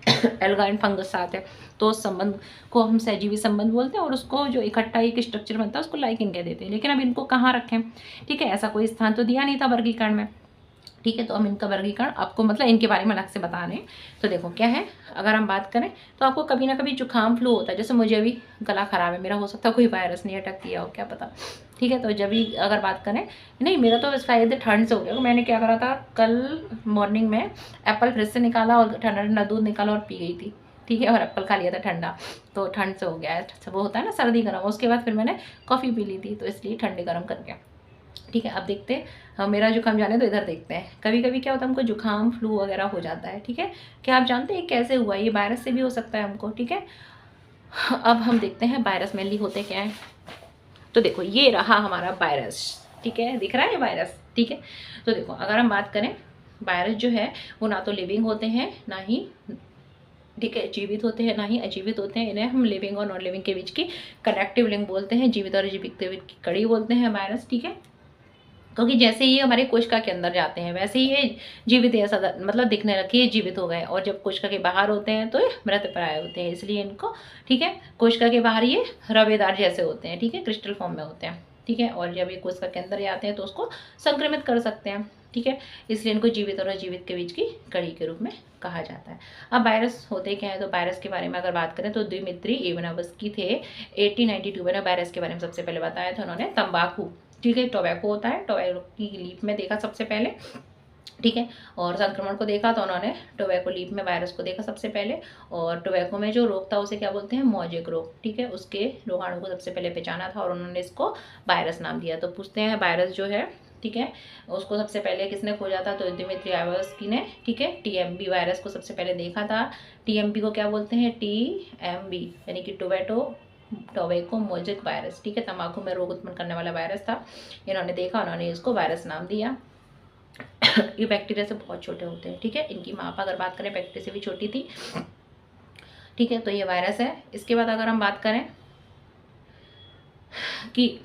एल्गा एंड फंगस साथ है, तो उस संबंध को हम सहजीवी संबंध बोलते हैं, और उसको जो इकट्ठा एक स्ट्रक्चर बनता है उसको लाइकेन कह देते हैं। लेकिन अब इनको कहाँ रखें, ठीक है, ऐसा कोई स्थान तो दिया नहीं था वर्गीकरण में। ठीक है। तो हम इनका वर्गीकरण आपको मतलब इनके बारे में अलग से बता रहे हैं। तो देखो क्या है, अगर हम बात करें तो आपको कभी ना कभी जुकाम फ्लू होता है, जैसे मुझे अभी गला खराब है मेरा, हो सकता है कोई वायरस नहीं अटैक किया हो, क्या पता। ठीक है। तो जब भी अगर बात करें, नहीं मेरा तो शायद ठंड से हो गया, मैंने क्या करा था, कल मॉर्निंग में एप्पल फ्रिज से निकाला और ठंडा ठंडा दूध निकाला और पी गई थी। ठीक है। और एप्पल खा लिया था ठंडा, तो ठंड से हो गया है, वो होता है ना सर्दी गर्म। उसके बाद फिर मैंने कॉफ़ी पी ली थी, तो इसलिए ठंडे गर्म कर गया। ठीक है। अब देखते हैं, मेरा जुकाम जाने तो इधर देखते हैं, कभी कभी क्या होता है हमको जुकाम फ्लू वगैरह हो जाता है। ठीक है। क्या आप जानते हैं कैसे हुआ, ये वायरस से भी हो सकता है हमको। ठीक है। अब हम देखते हैं वायरस मेनली होते क्या है। तो देखो ये रहा हमारा वायरस, ठीक है, दिख रहा है वायरस। ठीक है। तो देखो अगर हम बात करें, वायरस जो है वो ना तो लिविंग होते हैं ना ही, ठीक है, जीवित होते हैं ना ही अजीवित होते हैं। इन्हें हम लिविंग और नॉन लिविंग के बीच की कनेक्टिव लिंक बोलते हैं, जीवित और अजीवित के बीच की कड़ी बोलते हैं वायरस। ठीक है। क्योंकि जैसे ही हमारे कोशिका के अंदर जाते हैं वैसे ही ये जीवित ऐसा मतलब दिखने लगे ये जीवित हो गए, और जब कोशिका के बाहर होते हैं तो ये मृतप्राय होते हैं, इसलिए इनको, ठीक है, कोशिका के बाहर ये रवेदार जैसे होते हैं, ठीक है, क्रिस्टल फॉर्म में होते हैं। ठीक है। और जब ये कोशिका के अंदर आते हैं तो उसको संक्रमित कर सकते हैं। ठीक है। इसलिए इनको जीवित और अजीवित के बीच की कड़ी के रूप में कहा जाता है। अब वायरस होते क्या है, तो वायरस के बारे में अगर बात करें तो दिमित्री इवानोव्स्की थे 1892 में, वायरस के बारे में सबसे पहले बताया था उन्होंने। तंबाकू, ठीक है, टोबैको होता है, टोबैको की लीफ में देखा सबसे पहले। ठीक है। और संक्रमण को देखा तो उन्होंने टोबैको लीफ में वायरस को देखा सबसे पहले, और टोबैको में जो रोग था उसे क्या बोलते हैं, मौजिक रोग। ठीक है। उसके रोगाणु को सबसे पहले पहचाना था और उन्होंने इसको वायरस नाम दिया। तो पूछते हैं वायरस जो है, ठीक है, उसको सबसे पहले किसने खोजा था, तो दिमित्री इवानोव्स्की ने। ठीक है। TMB वायरस को सबसे पहले देखा था। TMB को क्या बोलते हैं, TMB यानी कि टोबैको मोजिक वायरस। ठीक है। तंबाकू में रोग उत्पन्न करने वाला वायरस था, इन्होंने देखा, उन्होंने इसको वायरस नाम दिया। ये बैक्टीरिया से बहुत छोटे होते हैं। ठीक है। इनकी माप अगर बात करें बैक्टीरिया से भी छोटी थी। ठीक है। तो ये वायरस है। इसके बाद अगर हम बात करें कि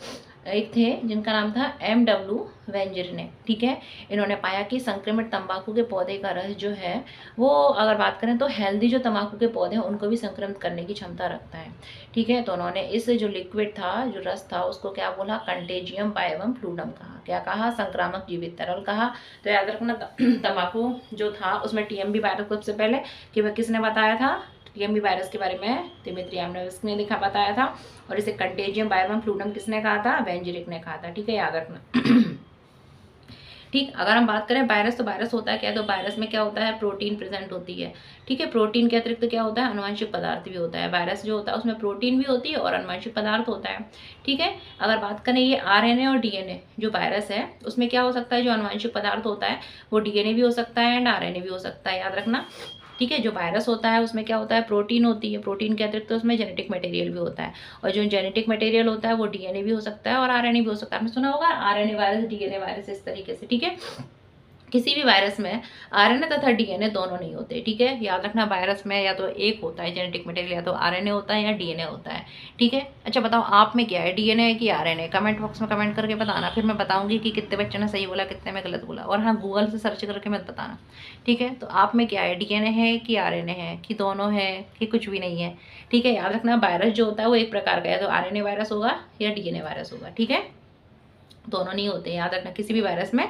एक थे जिनका नाम था MW वेंजरिने। ठीक है। इन्होंने पाया कि संक्रमित तंबाकू के पौधे का रस जो है वो, अगर बात करें तो हेल्दी जो तंबाकू के पौधे हैं उनको भी संक्रमित करने की क्षमता रखता है। ठीक है। तो उन्होंने इस जो लिक्विड था, जो रस था, उसको क्या बोला, कंटेजियम बाइवम फ्लूडम कहा। क्या कहा, संक्रामक जीवित तरल कहा। तो याद रखना तंबाकू जो था उसमें TMB वायरस सबसे पहले कि वह किसने बताया था, TMB वायरस के बारे में दिमित्री इवानोव्स्की ने लिखा बताया था, और इसे कंटेजियम बाइवम फ्लूडम किसने कहा था, वेंजरिक ने कहा था। ठीक है। याद रखना। ठीक। अगर हम बात करें वायरस, तो वायरस होता है क्या, तो वायरस में क्या होता है, प्रोटीन प्रेजेंट होती है। ठीक है। प्रोटीन के अतिरिक्त क्या होता है, अनुवांशिक पदार्थ भी होता है। वायरस जो होता है उसमें प्रोटीन भी होती है और अनुवांशिक पदार्थ होता है। ठीक है। अगर बात करें ये RNA और DNA जो वायरस है उसमें क्या हो सकता है, जो अनुवांशिक पदार्थ होता है वो DNA भी हो सकता है एंड RNA भी हो सकता है, याद रखना। ठीक है। जो वायरस होता है उसमें क्या होता है, प्रोटीन होती है, प्रोटीन के अतिरिक्त तो उसमें जेनेटिक मटेरियल भी होता है, और जो जेनेटिक मटेरियल होता है वो DNA भी हो सकता है और RNA भी हो सकता है। आपने सुना होगा RNA वायरस, DNA वायरस, इस तरीके से। ठीक है। किसी भी वायरस में RNA तथा DNA दोनों नहीं होते। ठीक है। याद रखना, वायरस में या तो एक होता है जेनेटिक मटेरियल, या तो RNA होता है या DNA होता है। ठीक है। अच्छा बताओ आप में क्या है, DNA है कि RNA, कमेंट बॉक्स में कमेंट करके बताना, फिर मैं बताऊंगी कि कितने बच्चों ने सही बोला, कितने में गलत बोला। और हाँ, गूगल से सर्च करके मत बताना। ठीक है। तो आप में क्या है, DNA है कि RNA है कि दोनों है कि कुछ भी नहीं है। ठीक है। याद रखना, वायरस जो होता है वो एक प्रकार का है, तो RNA वायरस होगा या DNA वायरस होगा। ठीक है। दोनों नहीं होते, याद रखना, किसी भी वायरस में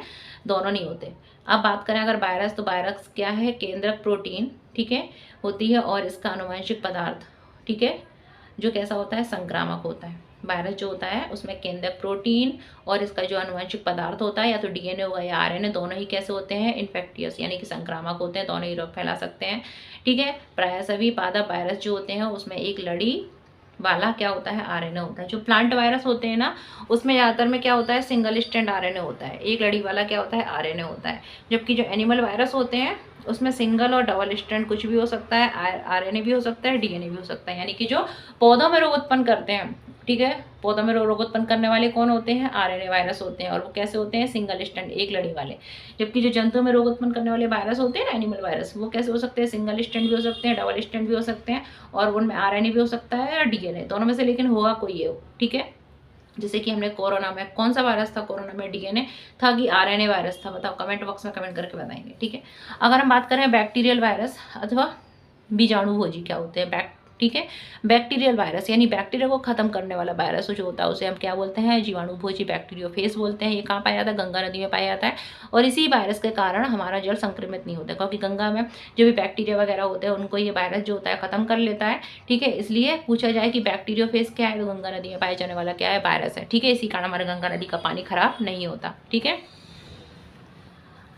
दोनों नहीं होते। अब बात करें अगर वायरस, तो वायरस क्या है, केंद्रक प्रोटीन, ठीक है, होती है, और इसका आनुवंशिक पदार्थ, ठीक है, जो कैसा होता है, संक्रामक होता है। वायरस जो होता है उसमें केंद्रक प्रोटीन और इसका जो आनुवंशिक पदार्थ होता है, या तो DNA होगा या RNA, दोनों ही कैसे होते हैं, इन्फेक्टियस यानी कि संक्रामक होते हैं, दोनों ही रोग फैला सकते हैं। ठीक है। प्राय सभी पादप वायरस जो होते हैं उसमें एक लड़ी वाला क्या होता है, आरएनए होता है। जो प्लांट वायरस होते हैं ना, उसमें ज़्यादातर में क्या होता है, सिंगल स्ट्रैंड आरएनए होता है, एक लड़ी वाला क्या होता है, आरएनए होता है। जबकि जो एनिमल वायरस होते हैं उसमें सिंगल और डबल स्ट्रैंड कुछ भी हो सकता है, आरएनए भी हो सकता है, डीएनए भी हो सकता है। यानी कि जो पौधों में रोग उत्पन्न करते हैं, ठीक है, पौधों में रोग उत्पन्न करने वाले कौन होते हैं, आरएनए वायरस होते हैं। और वो कैसे होते हैं, सिंगल स्ट्रैंड, एक लड़ी वाले। जबकि जो जंतुओं में रोग उत्पन्न करने वाले वायरस होते हैं ना, एनिमल वायरस, वो कैसे हो सकते हैं, सिंगल स्ट्रैंड भी हो सकते हैं, डबल स्ट्रैंड भी हो सकते हैं, और उनमें आरएनए भी हो सकता है या डीएनए, दोनों में से लेकिन होगा कोई है, ठीक है। जैसे कि हमने कोरोना में, कौन सा वायरस था कोरोना में, डीएनए था कि आरएनए वायरस था, बताओ, कमेंट बॉक्स में कमेंट करके बताएंगे, ठीक है। अगर हम बात करें बैक्टीरियल वायरस अथवा बीजाणुभोजी क्या होते हैं, ठीक है, बैक्टीरियल वायरस यानी बैक्टीरिया को खत्म करने वाला वायरस जो होता है उसे हम क्या बोलते हैं, जीवाणुभोजी, बैक्टीरियोफेज बोलते हैं। ये कहाँ पाया जाता है, गंगा नदी में पाया जाता है। और इसी वायरस के कारण हमारा जल संक्रमित नहीं होता, क्योंकि गंगा में जो भी बैक्टीरिया वगैरह होते हैं उनको ये वायरस जो होता है खत्म कर लेता है, ठीक है। इसलिए पूछा जाए कि बैक्टीरियोफेज क्या है, तो गंगा नदी में पाया जाने वाला क्या है, वायरस है, ठीक है। इसी कारण हमारे गंगा नदी का पानी खराब नहीं होता, ठीक है।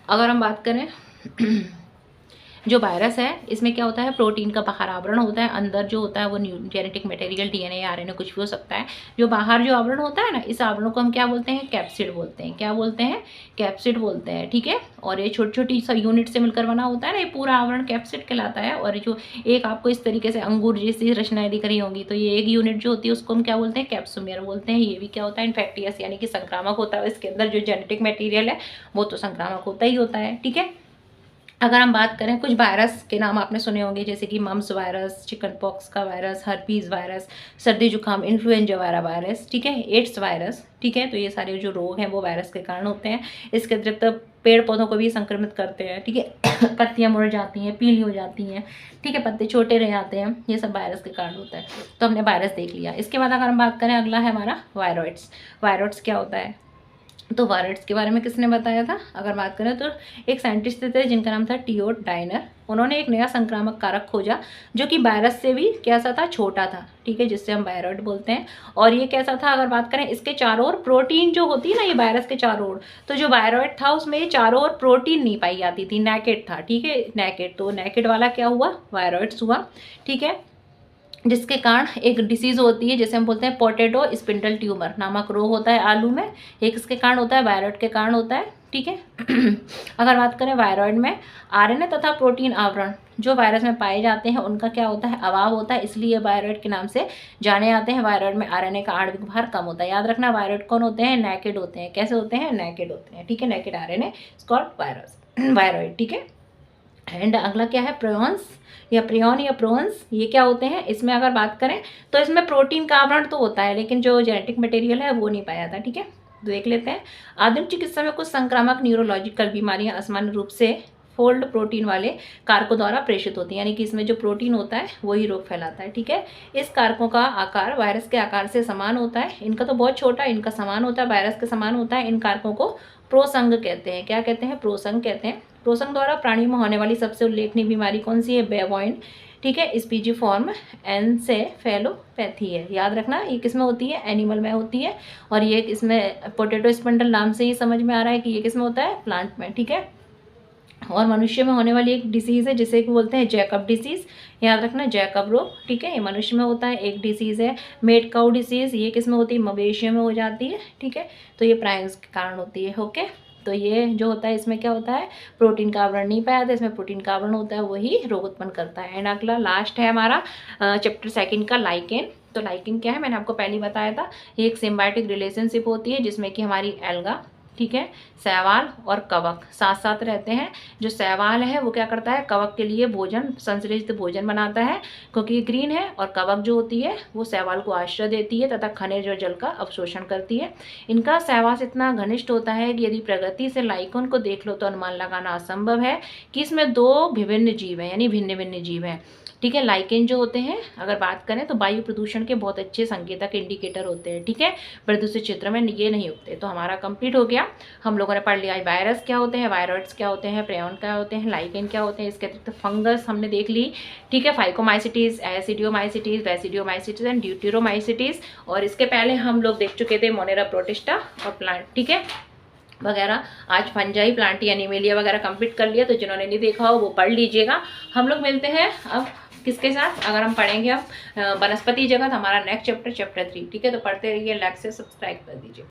अगर हम बात करें जो वायरस है, इसमें क्या होता है, प्रोटीन का बाहर आवरण होता है, अंदर जो होता है वो जेनेटिक मटेरियल, डीएनए, आरएनए कुछ भी हो सकता है। जो बाहर जो आवरण होता है ना, इस आवरण को हम क्या बोलते हैं, कैप्सिड बोलते हैं। क्या बोलते हैं, कैप्सिड बोलते हैं, ठीक है। और ये छोटी छोटी सा यूनिट से मिलकर बना होता है ना, ये पूरा आवरण कैप्सिड कहलाता है। और जो एक आपको इस तरीके से अंगूर जैसी रचनाएं दिख रही होंगी, तो ये एक यूनिट जो होती है उसको हम क्या बोलते हैं, कैप्सुमियर बोलते हैं। ये भी क्या होता है, इन्फेक्टियस यानी कि संक्रामक होता है। इसके अंदर जो जेनेटिक मटेरियल है वो तो संक्रामक होता ही होता है, ठीक है। अगर हम बात करें, कुछ वायरस के नाम आपने सुने होंगे, जैसे कि मम्स वायरस, चिकन पॉक्स का वायरस, हर्पीज वायरस, सर्दी जुकाम इन्फ्लुएंजा वायरस, ठीक है, एड्स वायरस, ठीक है। तो ये सारे जो रोग हैं वो वायरस के कारण होते हैं। इसके अतिरिक्त पेड़ पौधों को भी संक्रमित करते हैं, ठीक है। पत्तियां मुड़ जाती हैं, पीली हो जाती हैं, ठीक है, पत्ते छोटे रह जाते हैं, ये सब वायरस के कारण होता है। तो हमने वायरस देख लिया। इसके बाद अगर हम बात करें, अगला है हमारा वायरॉइड्स। वायरॉइड्स क्या होता है, तो वायरस के बारे में किसने बताया था, अगर बात करें तो एक साइंटिस्ट थे जिनका नाम था टियो डाइनर। उन्होंने एक नया संक्रामक कारक खोजा जो कि वायरस से भी कैसा था, छोटा था, ठीक है, जिससे हम वायरॉइड बोलते हैं। और ये कैसा था, अगर बात करें इसके चारों ओर प्रोटीन जो होती है ना, ये वायरस के चारों ओर, तो जो वायरॉइड था उसमें ये चारों ओर प्रोटीन नहीं पाई जाती थी, नेकेड था, ठीक है, नेकेड। तो नेकेड वाला क्या हुआ, वायरॉइड्स हुआ, ठीक है। जिसके कारण एक डिसीज़ होती है जिसे हम बोलते हैं पोटैटो स्पिंडल ट्यूमर नामक रोग होता है आलू में, एक इसके कारण होता है, वायरॉइड के कारण होता है, ठीक है। अगर बात करें वायरॉइड में आरएनए तथा प्रोटीन आवरण जो वायरस में पाए जाते हैं उनका क्या होता है, अभाव होता है, इसलिए वायरॉइड के नाम से जाने जाते हैं। वायरॉइड में आरएनए का आणविक भार कम होता है। याद रखना, वायरॉइड कौन होते हैं, नेकेड होते हैं। कैसे होते हैं, नेकेड होते हैं, ठीक है, naked RNA called virus, viroid, ठीक है। एंड अगला क्या है, प्रियॉन्स या प्रियॉन या प्रोन्स, ये क्या होते हैं, इसमें अगर बात करें तो इसमें प्रोटीन का आवरण तो होता है लेकिन जो जेनेटिक मटेरियल है वो नहीं पाया था, ठीक है। देख लेते हैं। आधुनिक चिकित्सा में कुछ संक्रामक न्यूरोलॉजिकल बीमारियां असामान्य रूप से फोल्ड प्रोटीन वाले कारकों द्वारा प्रेषित होती है, यानी कि इसमें जो प्रोटीन होता है वही रोग फैलाता है, ठीक है। इस कारकों का आकार वायरस के आकार से समान होता है, इनका तो बहुत छोटा, इनका समान होता है, वायरस के समान होता है। इन कारकों को प्रोसंग कहते हैं। क्या कहते हैं, प्रोसंग कहते हैं। प्रोसंग द्वारा प्राणियों में होने वाली सबसे उल्लेखनीय बीमारी कौन सी है, बेवॉइन, ठीक है, स्पीजीफॉर्म एन्सेफेलोपैथी है। याद रखना, ये किस में होती है, एनिमल में होती है। और ये इसमें पोटैटो स्पिंडल नाम से ही समझ में आ रहा है कि ये किस में होता है, प्लांट में, ठीक है। और मनुष्य में होने वाली एक डिसीज़ है जिसे कि बोलते हैं जैकब डिसीज़। याद रखना, जैकब रोग, ठीक है, ये मनुष्य में होता है। एक डिसीज़ है मेड काउ डिसीज़, ये किस में होती है, मवेशियों में हो जाती है, ठीक है। तो ये प्राइम्स के कारण होती है, ओके। तो ये जो होता है इसमें क्या होता है, प्रोटीन का आवरण नहीं पाया था, इसमें प्रोटीन का आवरण होता है, वही रोग उत्पन्न करता है। एंड अगला लास्ट है हमारा चैप्टर सेकंड का लाइकेन। तो लाइकेन क्या है, मैंने आपको पहले बताया था, ये एक सिम्बायोटिक रिलेशनशिप होती है जिसमें कि हमारी एल्गा, ठीक है, शैवाल और कवक साथ साथ रहते हैं। जो शैवाल है वो क्या करता है, कवक के लिए भोजन, संश्लेषित भोजन बनाता है क्योंकि ये ग्रीन है। और कवक जो होती है वो शैवाल को आश्रय देती है तथा खनिज और जल का अवशोषण करती है। इनका सहवास इतना घनिष्ठ होता है कि यदि प्रगति से लाइकोन को देख लो तो अनुमान लगाना असंभव है कि इसमें दो विभिन्न जीव हैं, यानी भिन्न भिन्न जीव हैं, ठीक है। लाइकेन जो होते हैं अगर बात करें तो वायु प्रदूषण के बहुत अच्छे संकेतक इंडिकेटर होते हैं, ठीक है। प्रदूषित क्षेत्र में ये नहीं उगते। तो हमारा कंप्लीट हो गया, हम लोगों ने पढ़ लिया वायरस क्या होते हैं, वायरॉइड्स क्या होते हैं, प्रियॉन क्या होते हैं, लाइकेन क्या होते हैं। इसके अतिरिक्त फंगस हमने देख ली, ठीक है, फाइकोमाइसिटीज, एसिडियोमाइसिटीज, बेसिडियोमाइसिटीज एंड ड्यूटेरोमाइसिटीज। और इसके पहले हम लोग देख चुके थे मोनेरा प्रोटिस्टा और प्लांट, ठीक है। वगैरह। आज फंजाई, प्लांटी, एनिमेलिया वगैरह कंप्लीट कर लिया, तो जिन्होंने नहीं देखा हो वो पढ़ लीजिएगा। हम लोग मिलते हैं अब किसके साथ, अगर हम पढ़ेंगे अब वनस्पति जगत, हमारा नेक्स्ट चैप्टर 3, ठीक है। तो पढ़ते रहिए, लाइक से सब्सक्राइब कर दीजिए।